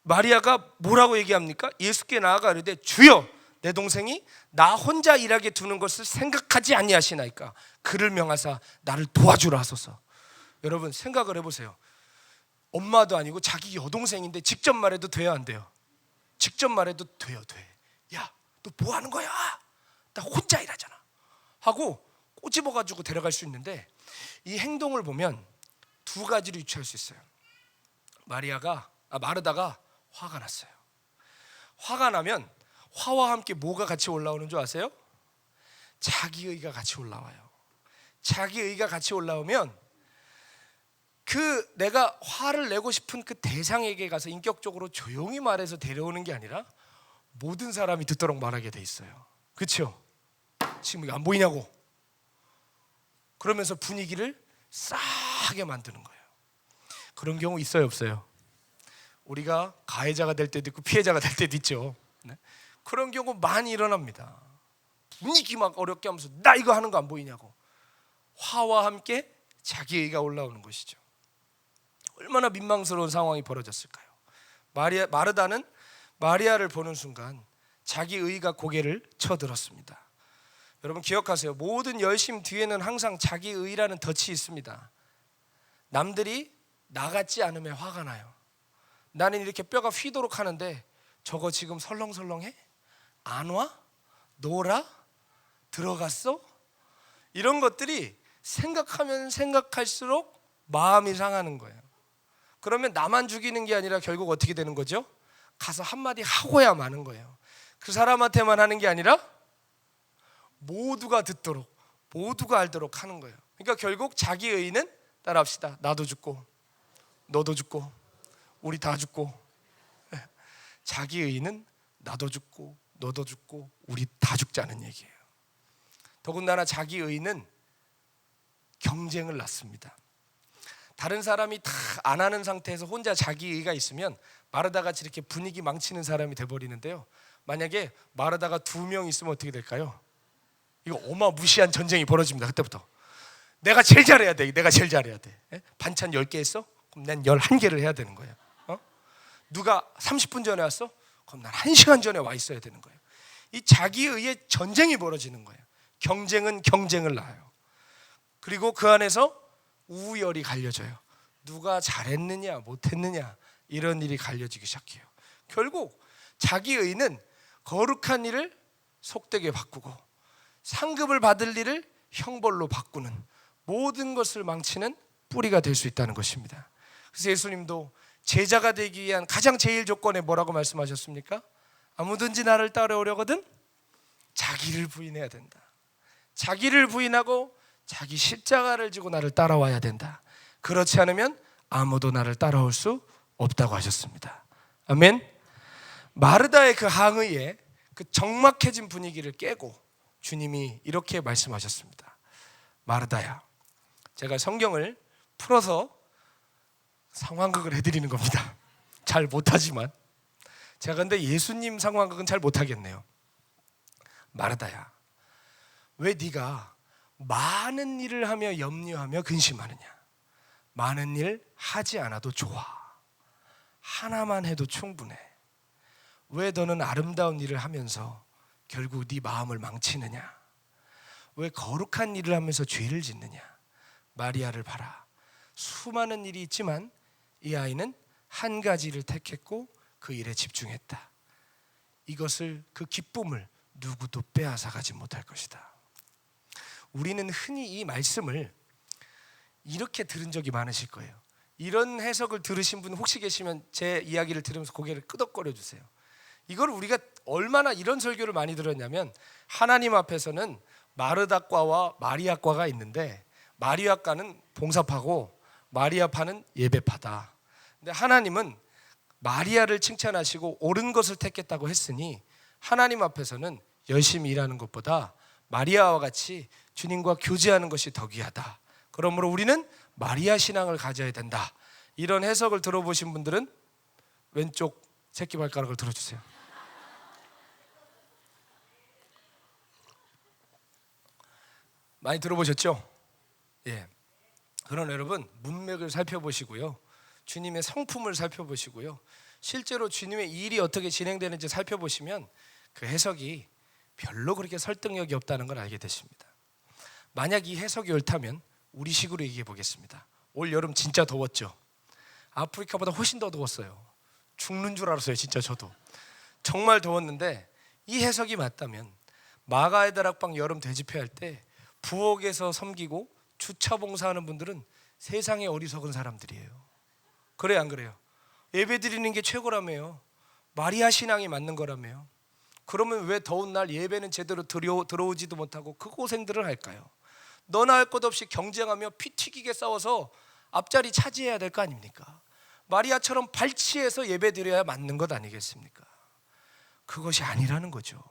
마리아가 뭐라고 얘기합니까? 예수께 나아가 이르되 주여, 내 동생이 나 혼자 일하게 두는 것을 생각하지 아니하시나이까? 그를 명하사 나를 도와주라 하소서. 여러분 생각을 해보세요. 엄마도 아니고 자기 여동생인데 직접 말해도 돼요, 안 돼요? 직접 말해도 돼요, 돼. 야, 너 뭐 하는 거야? 나 혼자 일하잖아 하고 꼬집어가지고 데려갈 수 있는데, 이 행동을 보면 두 가지로 유추할 수 있어요. 마르다가 화가 났어요. 화가 나면 화와 함께 뭐가 같이 올라오는 줄 아세요? 자기의가 같이 올라와요. 자기의가 같이 올라오면 그 내가 화를 내고 싶은 그 대상에게 가서 인격적으로 조용히 말해서 데려오는 게 아니라 모든 사람이 듣도록 말하게 돼 있어요. 그렇죠? 지금 이거 안 보이냐고, 그러면서 분위기를 싸하게 만드는 거예요. 그런 경우 있어요, 없어요? 우리가 가해자가 될 때도 있고 피해자가 될 때도 있죠. 네? 그런 경우 많이 일어납니다. 분위기 막 어렵게 하면서 나 이거 하는 거 안 보이냐고 화와 함께 자기의가 올라오는 것이죠. 얼마나 민망스러운 상황이 벌어졌을까요? 마르다는 마리아를 보는 순간 자기의가 고개를 쳐들었습니다. 여러분 기억하세요. 모든 열심 뒤에는 항상 자기의라는 덫이 있습니다. 남들이 나 같지 않으면 화가 나요. 나는 이렇게 뼈가 휘도록 하는데 저거 지금 설렁설렁해? 안 와? 놀아? 들어갔어? 이런 것들이 생각하면 생각할수록 마음이 상하는 거예요. 그러면 나만 죽이는 게 아니라 결국 어떻게 되는 거죠? 가서 한마디 하고야 마는 거예요. 그 사람한테만 하는 게 아니라 모두가 듣도록, 모두가 알도록 하는 거예요. 그러니까 결국 자기의는 따라합시다. 나도 죽고 너도 죽고 우리 다 죽고. 자기의는 나도 죽고 너도 죽고 우리 다 죽자는 얘기예요. 더군다나 자기의는 경쟁을 낳습니다. 다른 사람이 다 안 하는 상태에서 혼자 자기의가 있으면 마르다같이 이렇게 분위기 망치는 사람이 돼버리는데요. 만약에 마르다가 2명 있으면 어떻게 될까요? 이거 어마무시한 전쟁이 벌어집니다. 그때부터 내가 제일 잘해야 돼. 내가 제일 잘해야 돼. 반찬 10개 했어? 그럼 난 11개를 해야 되는 거예요. 누가 30분 전에 왔어? 그럼 난 1시간 전에 와 있어야 되는 거예요. 이 자기의의 전쟁이 벌어지는 거예요. 경쟁은 경쟁을 낳아요. 그리고 그 안에서 우열이 갈려져요. 누가 잘했느냐 못했느냐 이런 일이 갈려지기 시작해요. 결국 자기의는 거룩한 일을 속되게 바꾸고 상급을 받을 일을 형벌로 바꾸는 모든 것을 망치는 뿌리가 될 수 있다는 것입니다. 그래서 예수님도 제자가 되기 위한 가장 제일 조건에 뭐라고 말씀하셨습니까? 아무든지 나를 따라오려거든 자기를 부인해야 된다. 자기를 부인하고 자기 십자가를 지고 나를 따라와야 된다. 그렇지 않으면 아무도 나를 따라올 수 없다고 하셨습니다. 아멘. 마르다의 그 항의에 그 적막해진 분위기를 깨고 주님이 이렇게 말씀하셨습니다. 마르다야, 제가 성경을 풀어서 상황극을 해드리는 겁니다. 잘 못하지만 제가 근데 예수님 상황극은 잘 못하겠네요. 마르다야, 왜 네가 많은 일을 하며 염려하며 근심하느냐? 많은 일 하지 않아도 좋아. 하나만 해도 충분해. 왜 너는 아름다운 일을 하면서 결국 네 마음을 망치느냐? 왜 거룩한 일을 하면서 죄를 짓느냐? 마리아를 봐라. 수많은 일이 있지만 이 아이는 한 가지 일을 택했고 그 일에 집중했다. 이것을, 그 기쁨을 누구도 빼앗아가지 못할 것이다. 우리는 흔히 이 말씀을 이렇게 들은 적이 많으실 거예요. 이런 해석을 들으신 분 혹시 계시면 제 이야기를 들으면서 고개를 끄덕거려 주세요. 이걸 우리가 얼마나 이런 설교를 많이 들었냐면 하나님 앞에서는 마르다과와 마리아과가 있는데 마리아과는 봉사파고 마리아파는 예배파다. 근데 하나님은 마리아를 칭찬하시고 옳은 것을 택했다고 했으니 하나님 앞에서는 열심히 일하는 것보다 마리아와 같이 주님과 교제하는 것이 더 귀하다. 그러므로 우리는 마리아 신앙을 가져야 된다. 이런 해석을 들어보신 분들은 왼쪽 새끼발가락을 들어주세요. 많이 들어보셨죠? 예. 그러나 여러분, 문맥을 살펴보시고요, 주님의 성품을 살펴보시고요, 실제로 주님의 일이 어떻게 진행되는지 살펴보시면 그 해석이 별로 그렇게 설득력이 없다는 걸 알게 되십니다. 만약 이 해석이 옳다면 우리식으로 얘기해 보겠습니다. 올 여름 진짜 더웠죠? 아프리카보다 훨씬 더 더웠어요. 죽는 줄 알았어요. 진짜 저도 정말 더웠는데 이 해석이 맞다면 마가의 다락방 여름 대집회할 때 부엌에서 섬기고 주차 봉사하는 분들은 세상에 어리석은 사람들이에요. 그래요, 안 그래요? 예배 드리는 게 최고라며요. 마리아 신앙이 맞는 거라며요. 그러면 왜 더운 날 예배는 제대로 들어오지도 못하고 그 고생들을 할까요? 너나 할 것 없이 경쟁하며 피 튀기게 싸워서 앞자리 차지해야 될 거 아닙니까? 마리아처럼 발치해서 예배 드려야 맞는 것 아니겠습니까? 그것이 아니라는 거죠.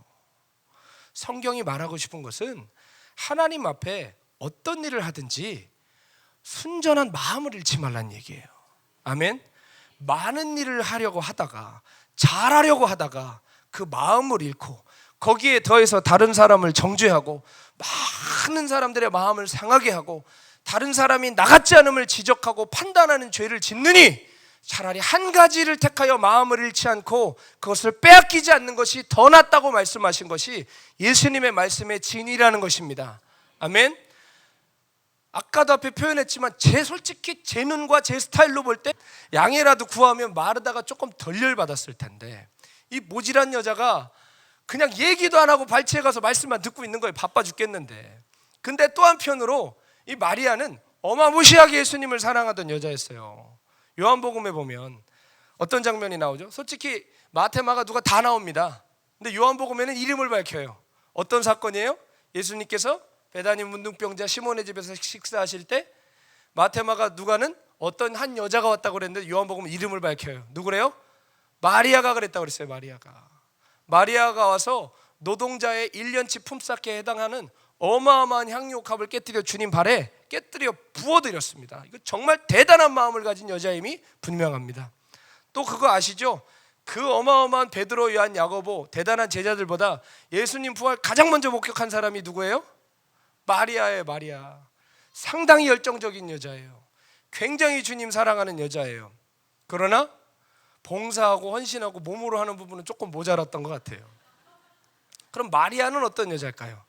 성경이 말하고 싶은 것은 하나님 앞에 어떤 일을 하든지 순전한 마음을 잃지 말라는 얘기예요. 아멘. 많은 일을 하려고 하다가 잘하려고 하다가 그 마음을 잃고 거기에 더해서 다른 사람을 정죄하고 많은 사람들의 마음을 상하게 하고 다른 사람이 나같지 않음을 지적하고 판단하는 죄를 짓느니 차라리 한 가지를 택하여 마음을 잃지 않고 그것을 빼앗기지 않는 것이 더 낫다고 말씀하신 것이 예수님의 말씀의 진이라는 것입니다. 아멘. 아까도 앞에 표현했지만 솔직히 제 눈과 제 스타일로 볼 때 양이라도 구하면 마르다가 조금 덜 열받았을 텐데 이 모질한 여자가 그냥 얘기도 안 하고 발치해 가서 말씀만 듣고 있는 거예요. 바빠 죽겠는데. 근데 또 한편으로 이 마리아는 어마무시하게 예수님을 사랑하던 여자였어요. 요한복음에 보면 어떤 장면이 나오죠? 솔직히 마테마가 누가 다 나옵니다. 근데 요한복음에는 이름을 밝혀요. 어떤 사건이에요? 예수님께서 베다니 문둥병자 시몬의 집에서 식사하실 때 마테마가 누가는 어떤 한 여자가 왔다고 그랬는데 요한복음은 이름을 밝혀요. 누구래요? 마리아가 그랬다고 그랬어요. 마리아가 와서 노동자의 1년치 품삯에 해당하는 어마어마한 향유옥합을 깨뜨려 주님 발에 깨뜨려 부어드렸습니다. 이거 정말 대단한 마음을 가진 여자임이 분명합니다. 또 그거 아시죠? 그 어마어마한 베드로, 요한, 야고보 대단한 제자들보다 예수님 부활 가장 먼저 목격한 사람이 누구예요? 마리아예요. 마리아. 상당히 열정적인 여자예요. 굉장히 주님 사랑하는 여자예요. 그러나 봉사하고 헌신하고 몸으로 하는 부분은 조금 모자랐던 것 같아요. 그럼 마리아는 어떤 여자일까요?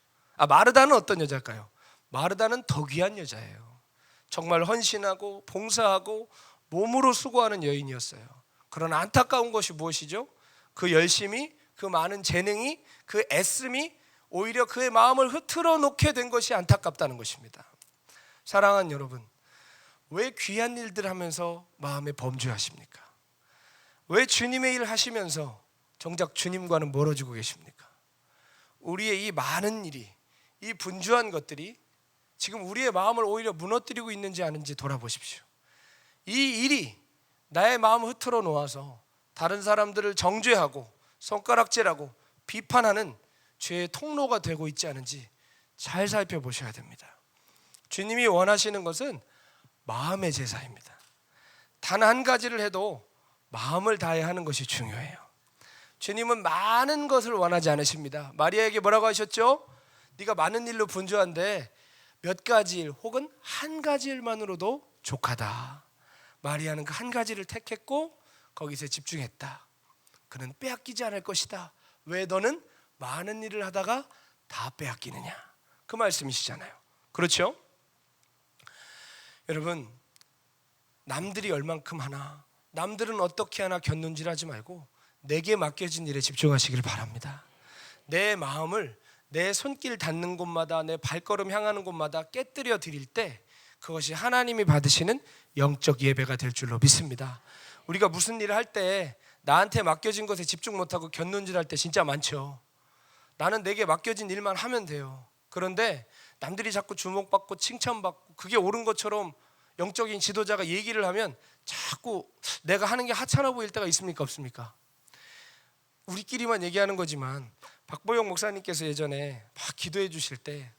마르다는 어떤 여자일까요? 마르다는 더 귀한 여자예요. 정말 헌신하고 봉사하고 몸으로 수고하는 여인이었어요. 그러나 안타까운 것이 무엇이죠? 그 열심이, 그 많은 재능이, 그 애씀이 오히려 그의 마음을 흐트러 놓게 된 것이 안타깝다는 것입니다. 사랑하는 여러분, 왜 귀한 일들 하면서 마음에 범죄하십니까? 왜 주님의 일 하시면서 정작 주님과는 멀어지고 계십니까? 우리의 이 많은 일이, 이 분주한 것들이 지금 우리의 마음을 오히려 무너뜨리고 있는지 아닌지 돌아보십시오. 이 일이 나의 마음을 흐트러 놓아서 다른 사람들을 정죄하고 손가락질하고 비판하는 죄의 통로가 되고 있지 않은지 잘 살펴보셔야 됩니다. 주님이 원하시는 것은 마음의 제사입니다. 단 한 가지를 해도 마음을 다해 하는 것이 중요해요. 주님은 많은 것을 원하지 않으십니다. 마리아에게 뭐라고 하셨죠? 네가 많은 일로 분주한데 몇 가지 일 혹은 한 가지 일만으로도 족하다. 마리아는 그 한 가지를 택했고 거기서 집중했다. 그는 빼앗기지 않을 것이다. 왜 너는 많은 일을 하다가 다 빼앗기느냐? 그 말씀이시잖아요. 그렇죠? 여러분, 남들이 얼만큼 하나, 남들은 어떻게 하나 곁눈질하지 말고 내게 맡겨진 일에 집중하시길 바랍니다. 내 마음을 내 손길 닿는 곳마다, 내 발걸음 향하는 곳마다 깨뜨려 드릴 때 그것이 하나님이 받으시는 영적 예배가 될 줄로 믿습니다. 우리가 무슨 일을 할 때 나한테 맡겨진 것에 집중 못하고 곁눈질할 때 진짜 많죠. 나는 내게 맡겨진 일만 하면 돼요. 그런데 남들이 자꾸 주목받고 칭찬받고 그게 옳은 것처럼 영적인 지도자가 얘기를 하면 자꾸 내가 하는 게 하찮아 보일 때가 있습니까? 없습니까? 우리끼리만 얘기하는 거지만 박보영 목사님께서 예전에 막 기도해 주실 때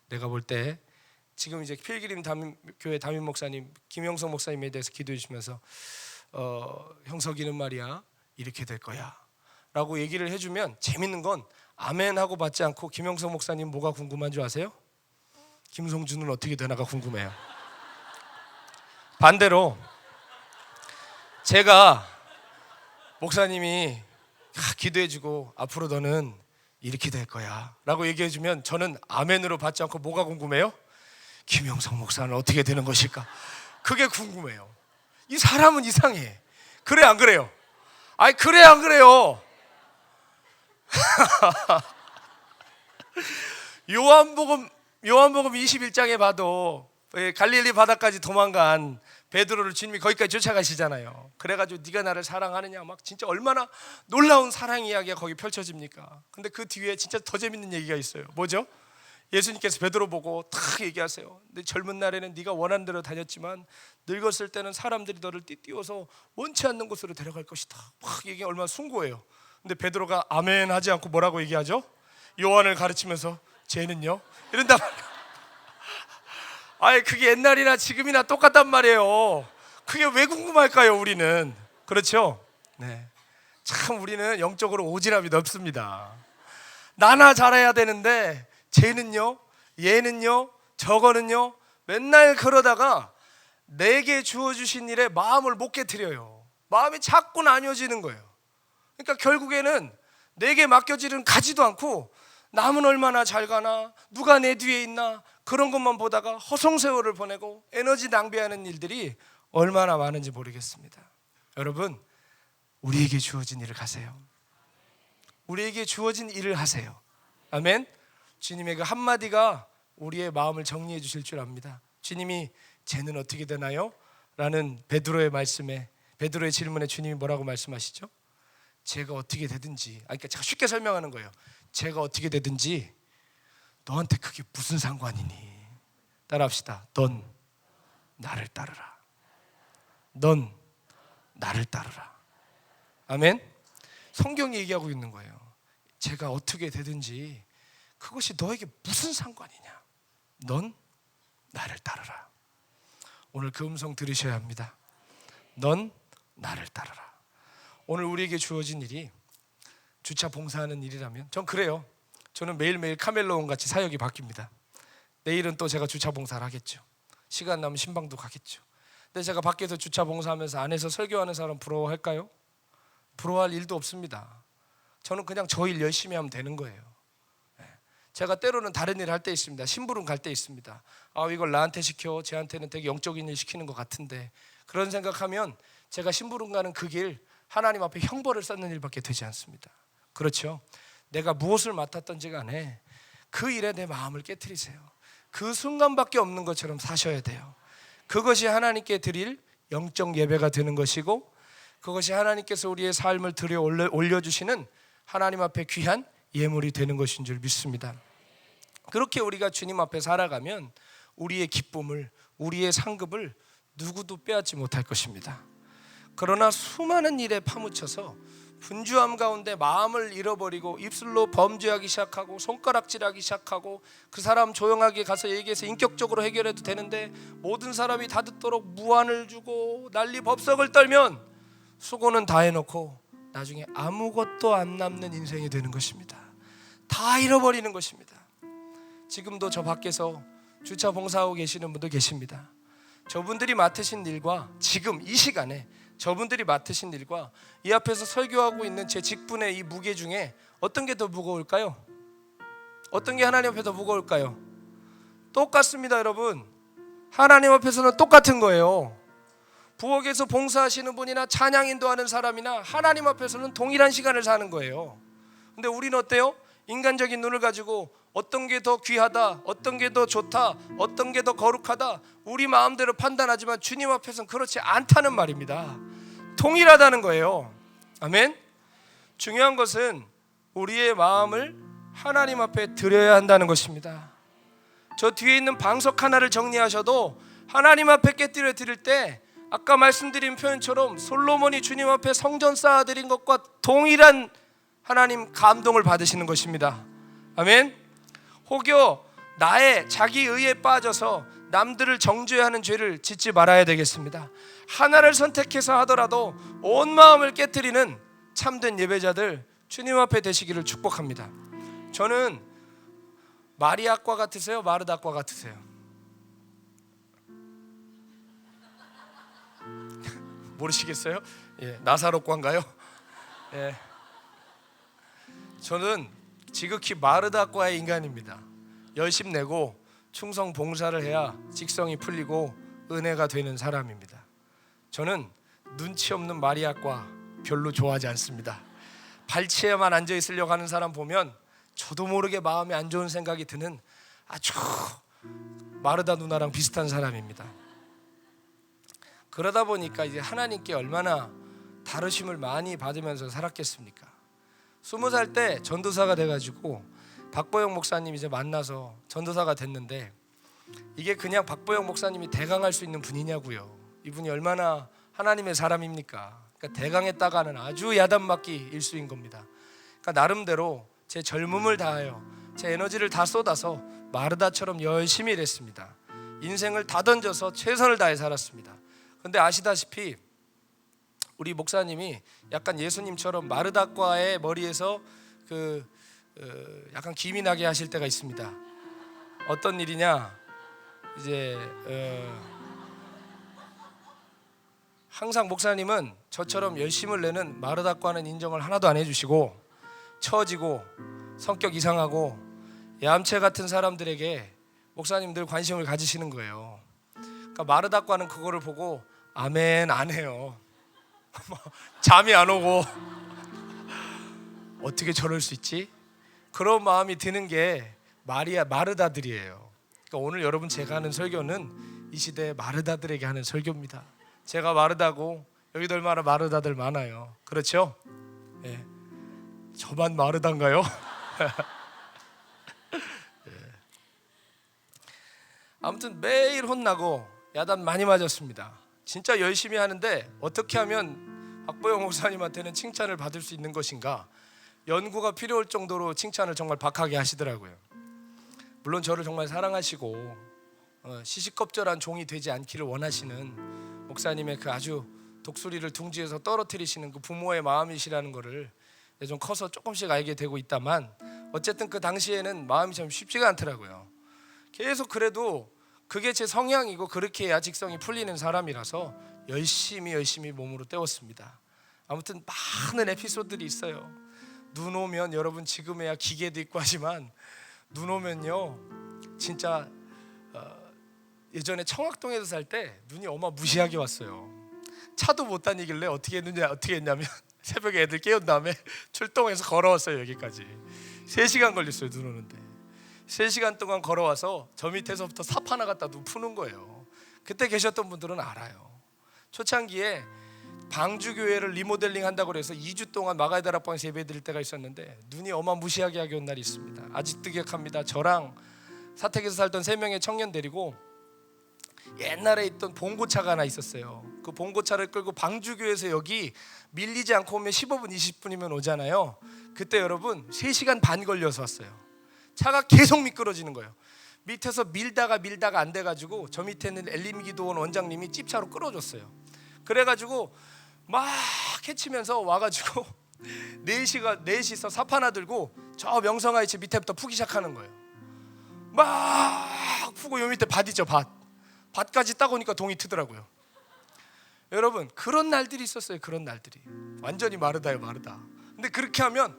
내가 볼 때 지금 이제 필그림 교회 담임 목사님 김영석 목사님에 대해서 기도해 주시면서 형석이는 말이야 이렇게 될 거야 라고 얘기를 해주면 재밌는 건 아멘 하고 받지 않고 김영석 목사님 뭐가 궁금한 줄 아세요? 김성준은 어떻게 되나가 궁금해요. 반대로 제가 목사님이 기도해주고 앞으로 너는 이렇게 될 거야 라고 얘기해주면 저는 아멘으로 받지 않고 뭐가 궁금해요? 김영석 목사는 어떻게 되는 것일까? 그게 궁금해요. 이 사람은 이상해. 그래 안 그래요? 아니 그래 안 그래요? 요한복음 21장에 봐도 갈릴리 바다까지 도망간 베드로를 주님이 거기까지 쫓아가시잖아요. 그래가지고 네가 나를 사랑하느냐 막 진짜 얼마나 놀라운 사랑 이야기가 거기 펼쳐집니까? 근데 그 뒤에 진짜 더 재밌는 얘기가 있어요. 뭐죠? 예수님께서 베드로 보고 탁 얘기하세요. 내 젊은 날에는 네가 원하는 대로 다녔지만 늙었을 때는 사람들이 너를 띠띠워서 원치 않는 곳으로 데려갈 것이다. 막 얘기 얼마나 숭고해요. 근데 베드로가 아멘 하지 않고 뭐라고 얘기하죠? 요한을 가르치면서 쟤는요? 이런단 말이에요. 아니 그게 옛날이나 지금이나 똑같단 말이에요. 그게 왜 궁금할까요? 우리는 그렇죠? 네. 참 우리는 영적으로 오지랖이 넓습니다. 나나 잘해야 되는데 쟤는요, 얘는요, 저거는요, 맨날 그러다가 내게 주어주신 일에 마음을 못 깨트려요. 마음이 자꾸 나뉘어지는 거예요. 그러니까 결국에는 내게 맡겨지는 가지도 않고 남은 얼마나 잘 가나, 누가 내 뒤에 있나, 그런 것만 보다가 허송세월을 보내고 에너지 낭비하는 일들이 얼마나 많은지 모르겠습니다. 여러분, 우리에게 주어진 일을 하세요. 우리에게 주어진 일을 하세요. 아멘. 주님의 그 한마디가 우리의 마음을 정리해 주실 줄 압니다. 주님이 쟤는 어떻게 되나요? 라는 베드로의 말씀에, 베드로의 질문에 주님이 뭐라고 말씀하시죠? 제가 어떻게 되든지, 그러니까 제가 쉽게 설명하는 거예요. 제가 어떻게 되든지 너한테 그게 무슨 상관이니? 따라합시다. 넌 나를 따르라. 넌 나를 따르라. 아멘. 성경이 얘기하고 있는 거예요. 제가 어떻게 되든지 그것이 너에게 무슨 상관이냐? 넌 나를 따르라. 오늘 그 음성 들으셔야 합니다. 넌 나를 따르라. 오늘 우리에게 주어진 일이 주차 봉사하는 일이라면, 전 그래요. 저는 매일매일 카멜로온 같이 사역이 바뀝니다. 내일은 또 제가 주차 봉사를 하겠죠. 시간 나면 신방도 가겠죠. 근데 제가 밖에서 주차 봉사하면서 안에서 설교하는 사람 부러워할까요? 부러워할 일도 없습니다. 저는 그냥 저 일 열심히 하면 되는 거예요. 제가 때로는 다른 일 할 때 있습니다. 심부름 갈 때 있습니다. 이걸 나한테 시켜, 쟤한테는 되게 영적인 일 시키는 것 같은데, 그런 생각하면 제가 심부름 가는 그 길 하나님 앞에 형벌을 쌓는 일밖에 되지 않습니다. 그렇죠? 내가 무엇을 맡았던지 간에 그 일에 내 마음을 깨트리세요. 그 순간밖에 없는 것처럼 사셔야 돼요. 그것이 하나님께 드릴 영적 예배가 되는 것이고, 그것이 하나님께서 우리의 삶을 들여 올려주시는 하나님 앞에 귀한 예물이 되는 것인 줄 믿습니다. 그렇게 우리가 주님 앞에 살아가면 우리의 기쁨을, 우리의 상급을 누구도 빼앗지 못할 것입니다. 그러나 수많은 일에 파묻혀서 분주함 가운데 마음을 잃어버리고 입술로 범죄하기 시작하고 손가락질하기 시작하고, 그 사람 조용하게 가서 얘기해서 인격적으로 해결해도 되는데 모든 사람이 다 듣도록 무안을 주고 난리 법석을 떨면 수고는 다 해놓고 나중에 아무것도 안 남는 인생이 되는 것입니다. 다 잃어버리는 것입니다. 지금도 저 밖에서 주차 봉사하고 계시는 분들 계십니다. 저분들이 맡으신 일과 지금 이 시간에 저분들이 맡으신 일과 이 앞에서 설교하고 있는 제 직분의 이 무게 중에 어떤 게 더 무거울까요? 어떤 게 하나님 앞에 더 무거울까요? 똑같습니다, 여러분. 하나님 앞에서는 똑같은 거예요. 부엌에서 봉사하시는 분이나 찬양 인도하는 사람이나 하나님 앞에서는 동일한 시간을 사는 거예요. 근데 우리는 어때요? 인간적인 눈을 가지고 어떤 게 더 귀하다, 어떤 게 더 좋다, 어떤 게 더 거룩하다, 우리 마음대로 판단하지만 주님 앞에서는 그렇지 않다는 말입니다. 동일하다는 거예요. 아멘. 중요한 것은 우리의 마음을 하나님 앞에 드려야 한다는 것입니다. 저 뒤에 있는 방석 하나를 정리하셔도 하나님 앞에 깨뜨려 드릴 때, 아까 말씀드린 표현처럼 솔로몬이 주님 앞에 성전 쌓아드린 것과 동일한 하나님 감동을 받으시는 것입니다. 아멘. 혹여 나의 자기 의에 빠져서 남들을 정죄하는 죄를 짓지 말아야 되겠습니다. 하나를 선택해서 하더라도 온 마음을 깨트리는 참된 예배자들 주님 앞에 되시기를 축복합니다. 저는 마리아과 같으세요? 마르다과 같으세요? 모르시겠어요? 예, 나사로과인가요? 예. 저는 지극히 마르다과의 인간입니다. 열심 내고 충성 봉사를 해야 직성이 풀리고 은혜가 되는 사람입니다. 저는 눈치 없는 마리아과 별로 좋아하지 않습니다. 발치에만 앉아 있으려고 하는 사람 보면 저도 모르게 마음에 안 좋은 생각이 드는 아주 마르다 누나랑 비슷한 사람입니다. 그러다 보니까 이제 하나님께 얼마나 다루심을 많이 받으면서 살았겠습니까? 20살 때 전도사가 돼가지고 박보영 목사님 이제 만나서 전도사가 됐는데, 이게 그냥 박보영 목사님이 대강할 수 있는 분이냐고요. 이분이 얼마나 하나님의 사람입니까? 그러니까 대강했다가는 아주 야단맞기 일수인 겁니다. 그러니까 나름대로 제 젊음을 다하여 제 에너지를 다 쏟아서 마르다처럼 열심히 일했습니다. 인생을 다 던져서 최선을 다해 살았습니다. 근데 아시다시피 우리 목사님이 약간 예수님처럼 마르다과의 머리에서 약간 김이 나게 하실 때가 있습니다. 어떤 일이냐, 이제 항상 목사님은 저처럼 열심을 내는 마르다과는 인정을 하나도 안 해주시고, 처지고 성격 이상하고 얌체 같은 사람들에게 목사님들 관심을 가지시는 거예요. 그러니까 마르다과는 그거를 보고 아멘 안 해요. 잠이 안 오고 어떻게 저럴 수 있지? 그런 마음이 드는 게 마르다들이에요. 그러니까 오늘 여러분 제가 하는 설교는 이 시대의 마르다들에게 하는 설교입니다. 제가 마르다고 여기도 얼마나 마르다들 많아요. 그렇죠? 예. 저만 마르다인가요? 예. 아무튼 매일 혼나고 야단 많이 맞았습니다. 진짜 열심히 하는데 어떻게 하면 박보영 목사님한테는 칭찬을 받을 수 있는 것인가, 연구가 필요할 정도로 칭찬을 정말 박하게 하시더라고요. 물론 저를 정말 사랑하시고 시시껍절한 종이 되지 않기를 원하시는 목사님의 그 아주 독수리를 둥지에서 떨어뜨리시는 그 부모의 마음이시라는 거를 좀 커서 조금씩 알게 되고 있다만, 어쨌든 그 당시에는 마음이 참 쉽지가 않더라고요. 계속 그래도 그게 제 성향이고 그렇게 해야 직성이 풀리는 사람이라서 열심히 몸으로 때웠습니다. 아무튼 많은 에피소드들이 있어요. 눈 오면, 여러분 지금에야 기계도 있고 하지만 눈 오면요 진짜 예전에 청학동에서 살 때 눈이 어마무시하게 왔어요. 차도 못 다니길래 어떻게 했냐면 새벽에 애들 깨운 다음에 출동해서 걸어왔어요. 여기까지 3시간 걸렸어요. 눈 오는데 3시간 동안 걸어와서 저 밑에서부터 삽 하나 갖다 눈 푸는 거예요. 그때 계셨던 분들은 알아요. 초창기에 방주교회를 리모델링 한다고 해서 2주 동안 마가의 다락방에서 예배 드릴 때가 있었는데 눈이 어마무시하게 하게 온 날이 있습니다. 아직도 기억합니다. 저랑 사택에서 살던 3명의 청년 데리고 옛날에 있던 봉고차가 하나 있었어요. 그 봉고차를 끌고 방주교회에서 여기 밀리지 않고 오면 15분 20분이면 오잖아요. 그때 여러분 3시간 반 걸려서 왔어요. 차가 계속 미끄러지는 거예요. 밑에서 밀다가 안 돼가지고 저 밑에는 엘림기도원 원장님이 찝차로 끌어줬어요. 그래가지고 막 해치면서 와가지고 4시서 삽 하나 들고 저 명성아이치 밑에부터 푸기 시작하는 거예요. 막 푸고 요 밑에 밭 있죠. 밭까지 딱 오니까 동이 트더라고요. 여러분 그런 날들이 있었어요. 그런 날들이 완전히 마르다요, 마르다. 근데 그렇게 하면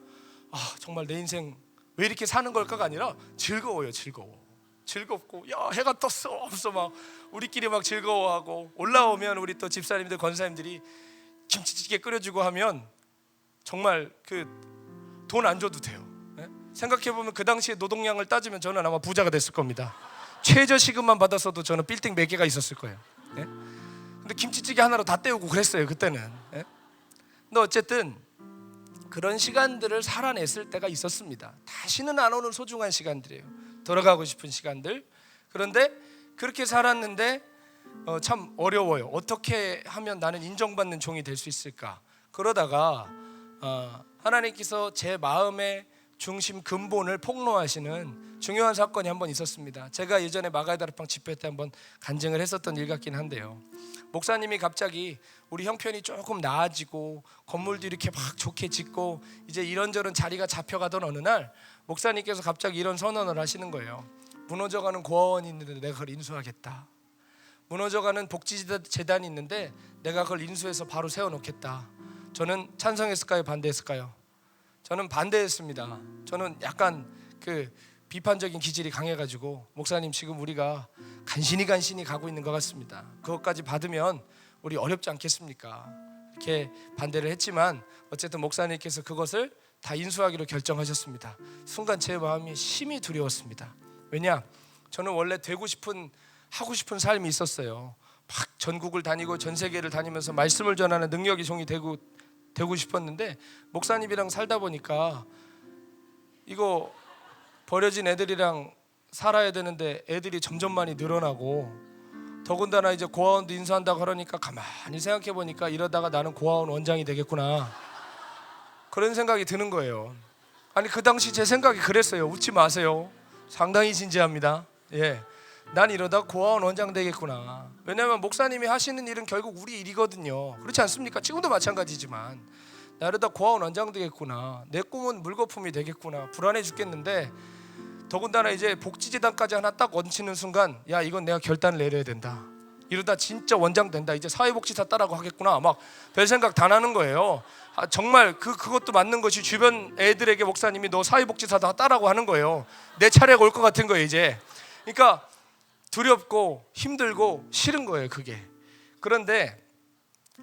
정말 내 인생 왜 이렇게 사는 걸까가 아니라 즐거워요. 즐겁고 야 해가 떴어 없어 막 우리끼리 막 즐거워하고, 올라오면 우리 또 집사님들 권사님들이 김치찌개 끓여주고 하면 정말 그 돈 안 줘도 돼요. 네? 생각해보면 그 당시에 노동량을 따지면 저는 아마 부자가 됐을 겁니다. 최저시급만 받았어도 저는 빌딩 몇 개가 있었을 거예요. 네? 근데 김치찌개 하나로 다 때우고 그랬어요 그때는. 네? 근데 어쨌든 그런 시간들을 살아냈을 때가 있었습니다. 다시는 안 오는 소중한 시간들이에요. 돌아가고 싶은 시간들. 그런데 그렇게 살았는데 참 어려워요. 어떻게 하면 나는 인정받는 종이 될 수 있을까? 그러다가 하나님께서 제 마음의 중심 근본을 폭로하시는 중요한 사건이 한번 있었습니다. 제가 예전에 마가의 다락방 집회 때 한번 간증을 했었던 일 같긴 한데요. 목사님이 갑자기 우리 형편이 조금 나아지고 건물도 이렇게 막 좋게 짓고 이제 이런저런 자리가 잡혀가던 어느 날 목사님께서 갑자기 이런 선언을 하시는 거예요. 무너져가는 고아원이 있는데 내가 그걸 인수하겠다. 무너져가는 복지재단이 있는데 내가 그걸 인수해서 바로 세워놓겠다. 저는 찬성했을까요? 반대했을까요? 저는 반대했습니다. 저는 약간 그 비판적인 기질이 강해가지고 목사님 지금 우리가 간신히 가고 있는 것 같습니다. 그것까지 받으면 우리 어렵지 않겠습니까? 이렇게 반대를 했지만 어쨌든 목사님께서 그것을 다 인수하기로 결정하셨습니다. 순간 제 마음이 심히 두려웠습니다. 왜냐? 저는 원래 하고 싶은 삶이 있었어요. 막 전국을 다니고 전 세계를 다니면서 말씀을 전하는 능력의 종이 되고 싶었는데 목사님이랑 살다 보니까 이거 버려진 애들이랑 살아야 되는데 애들이 점점 많이 늘어나고, 더군다나 이제 고아원도 인수한다고 그러니까 가만히 생각해 보니까 이러다가 나는 고아원 원장이 되겠구나, 그런 생각이 드는 거예요. 아니 그 당시 제 생각이 그랬어요. 웃지 마세요. 상당히 진지합니다. 예, 난 이러다 고아원 원장 되겠구나. 왜냐하면 목사님이 하시는 일은 결국 우리 일이거든요. 그렇지 않습니까? 지금도 마찬가지지만 나 이러다 고아원 원장 되겠구나. 내 꿈은 물거품이 되겠구나. 불안해 죽겠는데 더군다나 이제 복지재단까지 하나 딱 얹히는 순간 야 이건 내가 결단을 내려야 된다. 이러다 진짜 원장 된다. 이제 사회복지사 따라고 하겠구나. 막 별 생각 다 나는 거예요. 정말 그것도 맞는 것이 주변 애들에게 목사님이 너 사회복지사 다 따라고 하는 거예요. 내 차례가 올 것 같은 거예요 이제. 그러니까 두렵고 힘들고 싫은 거예요 그게. 그런데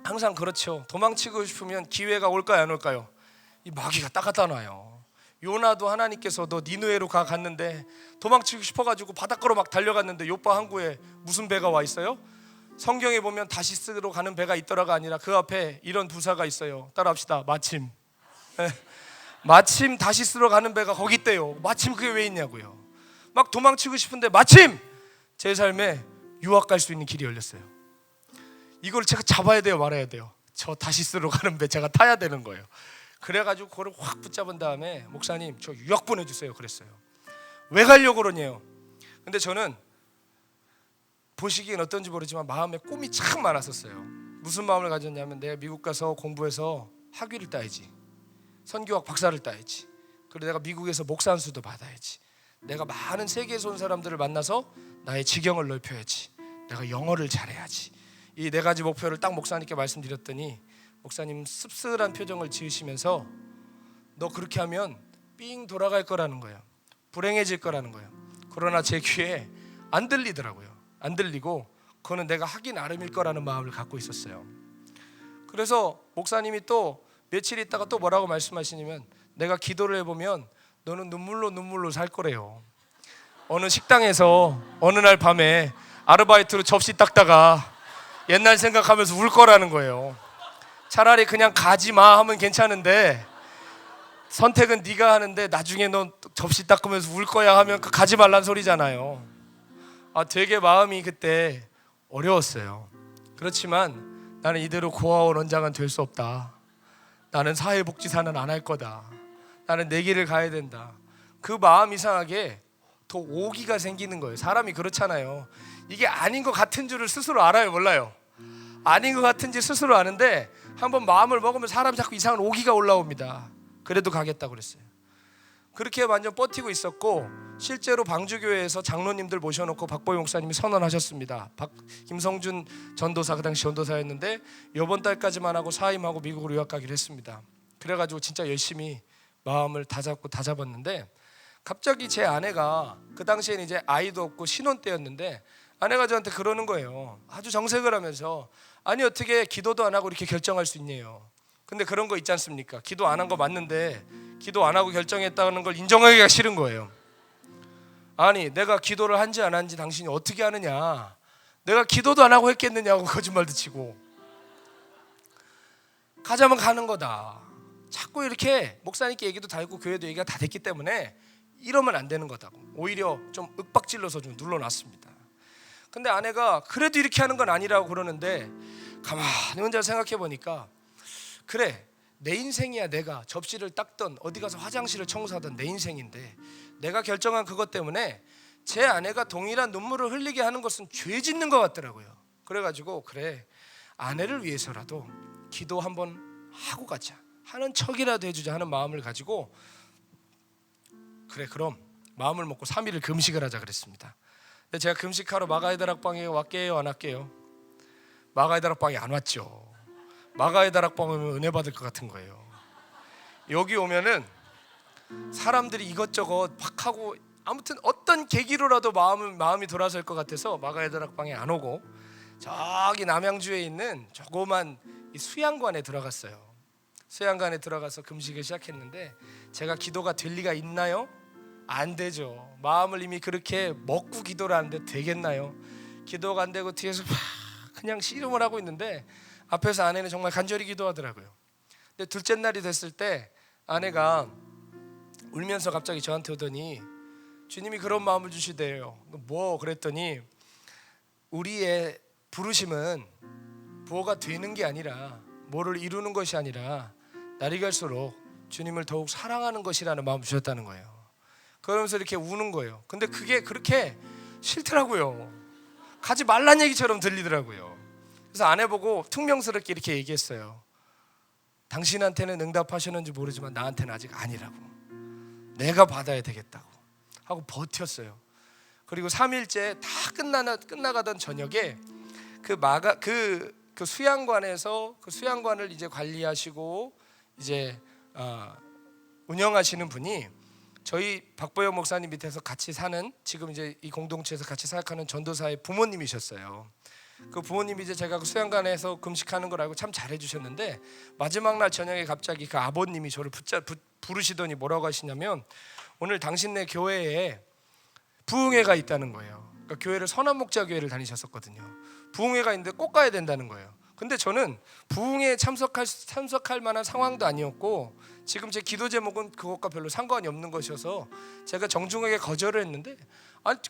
항상 그렇죠. 도망치고 싶으면 기회가 올까요 안 올까요? 이 마귀가 딱 갖다 놔요. 요나도 하나님께서 너 니느웨로 가 갔는데 도망치고 싶어가지고 바닷가로 막 달려갔는데 요파 항구에 무슨 배가 와 있어요? 성경에 보면 다시스로 가는 배가 있더라가 아니라 그 앞에 이런 부사가 있어요. 따라합시다. 마침. 마침 다시스로 가는 배가 거기 있대요. 마침 그게 왜 있냐고요. 막 도망치고 싶은데 마침 제 삶에 유학 갈 수 있는 길이 열렸어요. 이걸 제가 잡아야 돼요 말아야 돼요? 저 다시스로 가는 배 제가 타야 되는 거예요. 그래가지고 그걸 확 붙잡은 다음에 목사님 저 유학 보내주세요 그랬어요. 왜 가려고 그러냐요. 근데 저는 보시기엔 어떤지 모르지만 마음에 꿈이 참 많았었어요. 무슨 마음을 가졌냐면 내가 미국 가서 공부해서 학위를 따야지, 선교학 박사를 따야지, 그리고 내가 미국에서 목사 안수도 받아야지, 내가 많은 세계에서 온 사람들을 만나서 나의 지경을 넓혀야지, 내가 영어를 잘해야지. 이 네 가지 목표를 딱 목사님께 말씀드렸더니 목사님 씁쓸한 표정을 지으시면서 너 그렇게 하면 삥 돌아갈 거라는 거예요. 불행해질 거라는 거예요. 그러나 제 귀에 안 들리더라고요. 안 들리고 그거는 내가 하기 나름일 거라는 마음을 갖고 있었어요. 그래서 목사님이 또 며칠 있다가 또 뭐라고 말씀하시냐면 내가 기도를 해보면 너는 눈물로 살 거래요. 어느 식당에서 어느 날 밤에 아르바이트로 접시 닦다가 옛날 생각하면서 울 거라는 거예요. 차라리 그냥 가지마 하면 괜찮은데 선택은 네가 하는데 나중에 너 접시 닦으면서 울 거야 하면 가지 말란 소리잖아요. 되게 마음이 그때 어려웠어요. 그렇지만 나는 이대로 고아원 원장은 될 수 없다. 나는 사회복지사는 안 할 거다. 나는 내 길을 가야 된다. 그 마음 이상하게 더 오기가 생기는 거예요. 사람이 그렇잖아요. 이게 아닌 것 같은 줄을 스스로 알아요 몰라요? 아닌 것 같은지 스스로 아는데 한번 마음을 먹으면 사람 자꾸 이상한 오기가 올라옵니다. 그래도 가겠다고 그랬어요. 그렇게 완전 버티고 있었고 실제로 방주교회에서 장로님들 모셔놓고 박보영 목사님이 선언하셨습니다. 김성준 전도사, 그 당시 전도사였는데 이번 달까지만 하고 사임하고 미국으로 유학 가기로 했습니다. 그래가지고 진짜 열심히 마음을 다잡았는데 갑자기 제 아내가 그 당시에는 이제 아이도 없고 신혼 때였는데 아내가 저한테 그러는 거예요. 아주 정색을 하면서 아니 어떻게 기도도 안 하고 이렇게 결정할 수 있냐요. 근데 그런 거 있지 않습니까? 기도 안 한 거 맞는데 기도 안 하고 결정했다는 걸 인정하기가 싫은 거예요. 아니 내가 기도를 한지 안 한지 당신이 어떻게 아느냐, 내가 기도도 안 하고 했겠느냐고 거짓말도 치고 가자면 가는 거다. 자꾸 이렇게 목사님께 얘기도 다 했고 교회도 얘기가 다 됐기 때문에 이러면 안 되는 거다고 오히려 좀 윽박질러서 좀 눌러놨습니다. 근데 아내가 그래도 이렇게 하는 건 아니라고 그러는데 가만히 혼자 생각해 보니까 그래 내 인생이야. 내가 접시를 닦던 어디 가서 화장실을 청소하던 내 인생인데 내가 결정한 그것 때문에 제 아내가 동일한 눈물을 흘리게 하는 것은 죄 짓는 것 같더라고요. 그래가지고 그래 아내를 위해서라도 기도 한번 하고 가자 하는 척이라도 해주자 하는 마음을 가지고 그래 그럼 마음을 먹고 3일을 금식을 하자 그랬습니다. 근데 제가 금식하러 마가의 다락방에 왔게요 안 왔게요? 마가의 다락방에 안 왔죠. 마가의 다락방 오면 은혜 받을 것 같은 거예요. 여기 오면은 사람들이 이것저것 막 하고 아무튼 어떤 계기로라도 마음이 돌아설 것 같아서 마가의 다락방에 안 오고 저기 남양주에 있는 조그만 수양관에 들어갔어요. 수양관에 들어가서 금식을 시작했는데 제가 기도가 될 리가 있나요? 안 되죠. 마음을 이미 그렇게 먹고 기도를 하는데 되겠나요? 기도가 안 되고 뒤에서 막 그냥 씨름을 하고 있는데 앞에서 아내는 정말 간절히 기도하더라고요. 근데 둘째 날이 됐을 때 아내가 울면서 갑자기 저한테 오더니 주님이 그런 마음을 주시대요. 뭐 그랬더니 우리의 부르심은 부호가 되는 게 아니라 뭐를 이루는 것이 아니라 날이 갈수록 주님을 더욱 사랑하는 것이라는 마음을 주셨다는 거예요. 그러면서 이렇게 우는 거예요. 근데 그게 그렇게 싫더라고요. 가지 말란 얘기처럼 들리더라고요. 그래서 아내 보고 퉁명스럽게 이렇게 얘기했어요. 당신한테는 응답하셨는지 모르지만 나한테는 아직 아니라고. 내가 받아야 되겠다고 하고 버텼어요. 그리고 3일째 다 끝나가던 저녁에 그 수양관에서 그 수양관을 이제 관리하시고 이제 운영하시는 분이 저희 박보영 목사님 밑에서 같이 사는, 지금 이제 이 공동체에서 같이 사역하는 전도사의 부모님이셨어요. 그 부모님이 이제 제가 그 수양관에서 금식하는 걸 알고 참 잘해주셨는데, 마지막 날 저녁에 갑자기 그 아버님이 저를 부르시더니 뭐라고 하시냐면, 오늘 당신네 교회에 부흥회가 있다는 거예요. 그러니까 교회를 선한목자교회를 다니셨었거든요. 부흥회가 있는데 꼭 가야 된다는 거예요. 근데 저는 부흥회에 참석할 만한 상황도 아니었고, 지금 제 기도 제목은 그것과 별로 상관이 없는 것이어서 제가 정중하게 거절을 했는데,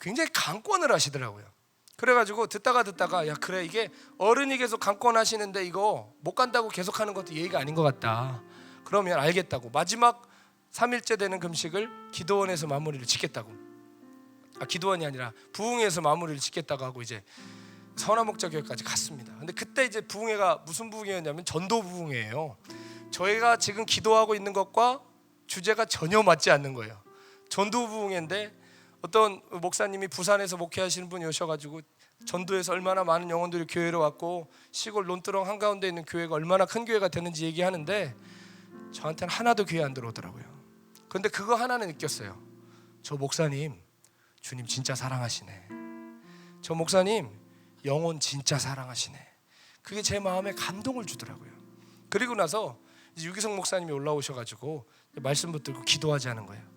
굉장히 강권을 하시더라고요. 그래가지고 듣다가 야 그래, 이게 어른이 계속 강권하시는데 이거 못 간다고 계속하는 것도 예의가 아닌 것 같다. 그러면 알겠다고 마지막 3일째 되는 금식을 기도원에서 마무리를 짓겠다고, 기도원이 아니라 부흥회에서 마무리를 짓겠다고 하고 이제 선화목자교회까지 갔습니다. 근데 그때 이제 부흥회가 무슨 부흥회였냐면 전도 부흥회예요. 저희가 지금 기도하고 있는 것과 주제가 전혀 맞지 않는 거예요. 전도 부흥회인데 어떤 목사님이 부산에서 목회하시는 분이 오셔가지고 전도에서 얼마나 많은 영혼들이 교회로 왔고 시골 논두렁 한가운데 있는 교회가 얼마나 큰 교회가 되는지 얘기하는데, 저한테는 하나도 귀에 안 들어오더라고요. 그런데 그거 하나는 느꼈어요. 저 목사님 주님 진짜 사랑하시네. 저 목사님 영혼 진짜 사랑하시네. 그게 제 마음에 감동을 주더라고요. 그리고 나서 이제 유기성 목사님이 올라오셔가지고 말씀 붙들고 기도하자는 거예요.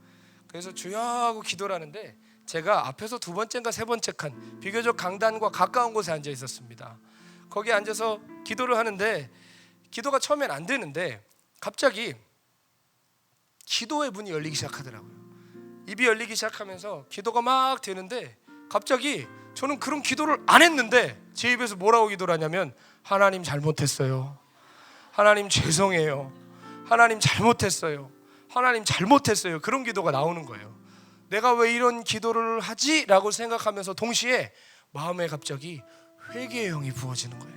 그래서 주여 하고 기도를 하는데, 제가 앞에서 두 번째인가 세 번째 칸 비교적 강단과 가까운 곳에 앉아 있었습니다. 거기에 앉아서 기도를 하는데 기도가 처음엔 안 되는데 갑자기 기도의 문이 열리기 시작하더라고요. 입이 열리기 시작하면서 기도가 막 되는데, 갑자기 저는 그런 기도를 안 했는데 제 입에서 뭐라고 기도를 하냐면, 하나님 잘못했어요. 하나님 죄송해요. 하나님 잘못했어요. 하나님 잘못했어요. 그런 기도가 나오는 거예요. 내가 왜 이런 기도를 하지? 라고 생각하면서 동시에 마음에 갑자기 회개의 영이 부어지는 거예요.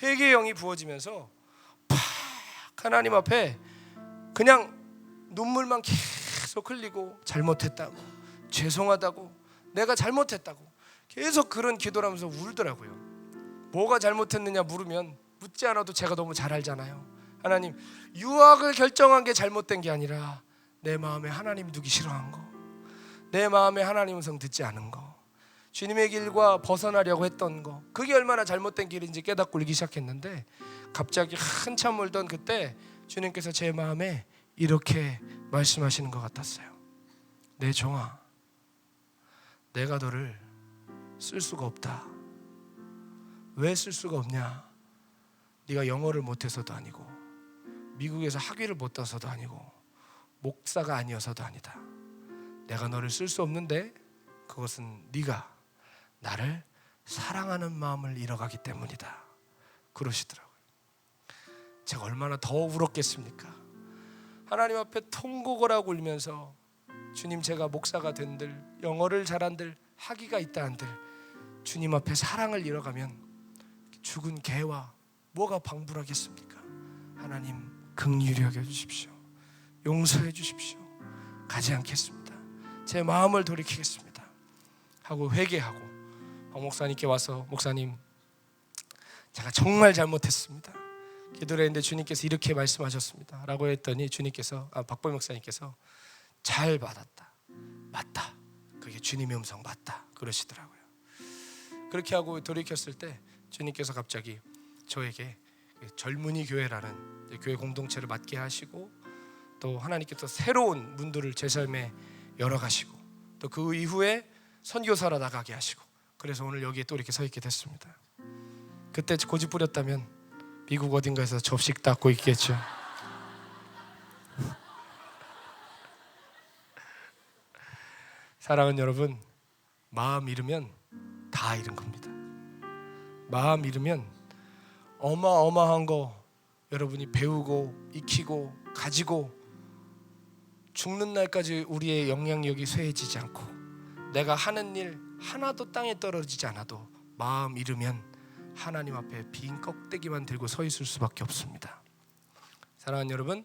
회개의 영이 부어지면서 팍 하나님 앞에 그냥 눈물만 계속 흘리고, 잘못했다고, 죄송하다고, 내가 잘못했다고 계속 그런 기도를 하면서 울더라고요. 뭐가 잘못했느냐 물으면 묻지 않아도 제가 너무 잘 알잖아요. 하나님, 유학을 결정한 게 잘못된 게 아니라 내 마음에 하나님 두기 싫어한 거, 내 마음에 하나님 음성 듣지 않은 거, 주님의 길과 벗어나려고 했던 거, 그게 얼마나 잘못된 길인지 깨닫고 울기 시작했는데, 갑자기 한참 울던 그때 주님께서 제 마음에 이렇게 말씀하시는 것 같았어요. 내 종아, 내가 너를 쓸 수가 없다. 왜 쓸 수가 없냐? 네가 영어를 못해서도 아니고, 미국에서 학위를 못 따서도 아니고, 목사가 아니어서도 아니다. 내가 너를 쓸 수 없는데 그것은 네가 나를 사랑하는 마음을 잃어가기 때문이다. 그러시더라고요. 제가 얼마나 더 울었겠습니까? 하나님 앞에 통곡을 하고 울면서, 주님, 제가 목사가 된들, 영어를 잘한들, 학위가 있다 한들 주님 앞에 사랑을 잃어가면 죽은 개와 뭐가 방불하겠습니까? 하나님 긍휼히 여겨 주십시오. 용서해 주십시오. 가지 않겠습니다. 제 마음을 돌이키겠습니다 하고 회개하고 목사님께 와서, 목사님, 제가 정말 잘못했습니다. 기도를 했는데 주님께서 이렇게 말씀하셨습니다 라고 했더니 주님께서, 박보영 목사님께서 잘 받았다, 맞다, 그게 주님의 음성 맞다 그러시더라고요. 그렇게 하고 돌이켰을 때 주님께서 갑자기 저에게 젊은이 교회라는 교회 공동체를 맡게 하시고, 또 하나님께서 새로운 문들을 제 삶에 열어가시고, 또 그 이후에 선교사로 나가게 하시고, 그래서 오늘 여기에 또 이렇게 서 있게 됐습니다. 그때 고집 부렸다면 미국 어딘가에서 접식 닦고 있겠죠. 사랑하는 여러분, 마음 잃으면 다 잃은 겁니다. 마음 잃으면 어마어마한 거 여러분이 배우고 익히고 가지고 죽는 날까지 우리의 영향력이 쇠해지지 않고, 내가 하는 일 하나도 땅에 떨어지지 않아도 마음 잃으면 하나님 앞에 빈 껍데기만 들고 서 있을 수밖에 없습니다. 사랑하는 여러분,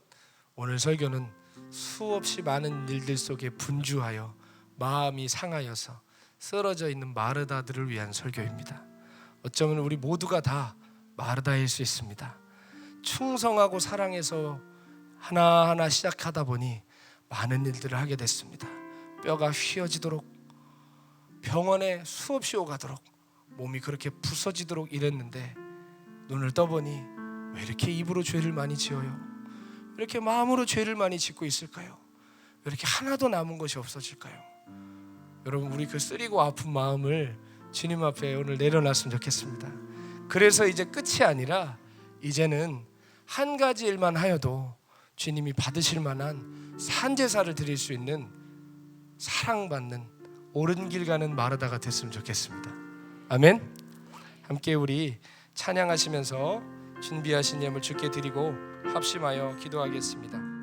오늘 설교는 수없이 많은 일들 속에 분주하여 마음이 상하여서 쓰러져 있는 마르다들을 위한 설교입니다. 어쩌면 우리 모두가 다 마르다일 수 있습니다. 충성하고 사랑해서 하나하나 시작하다 보니 많은 일들을 하게 됐습니다. 뼈가 휘어지도록, 병원에 수없이 오가도록, 몸이 그렇게 부서지도록 이랬는데 눈을 떠보니 왜 이렇게 입으로 죄를 많이 지어요? 왜 이렇게 마음으로 죄를 많이 짓고 있을까요? 왜 이렇게 하나도 남은 것이 없어질까요? 여러분, 우리 그 쓰리고 아픈 마음을 주님 앞에 오늘 내려놨으면 좋겠습니다. 그래서 이제 끝이 아니라 이제는 한 가지 일만 하여도 주님이 받으실 만한 산제사를 드릴 수 있는 사랑받는 옳은 길 가는 마르다가 됐으면 좋겠습니다. 아멘. 함께 우리 찬양하시면서 준비하신 예물 주께 드리고 합심하여 기도하겠습니다.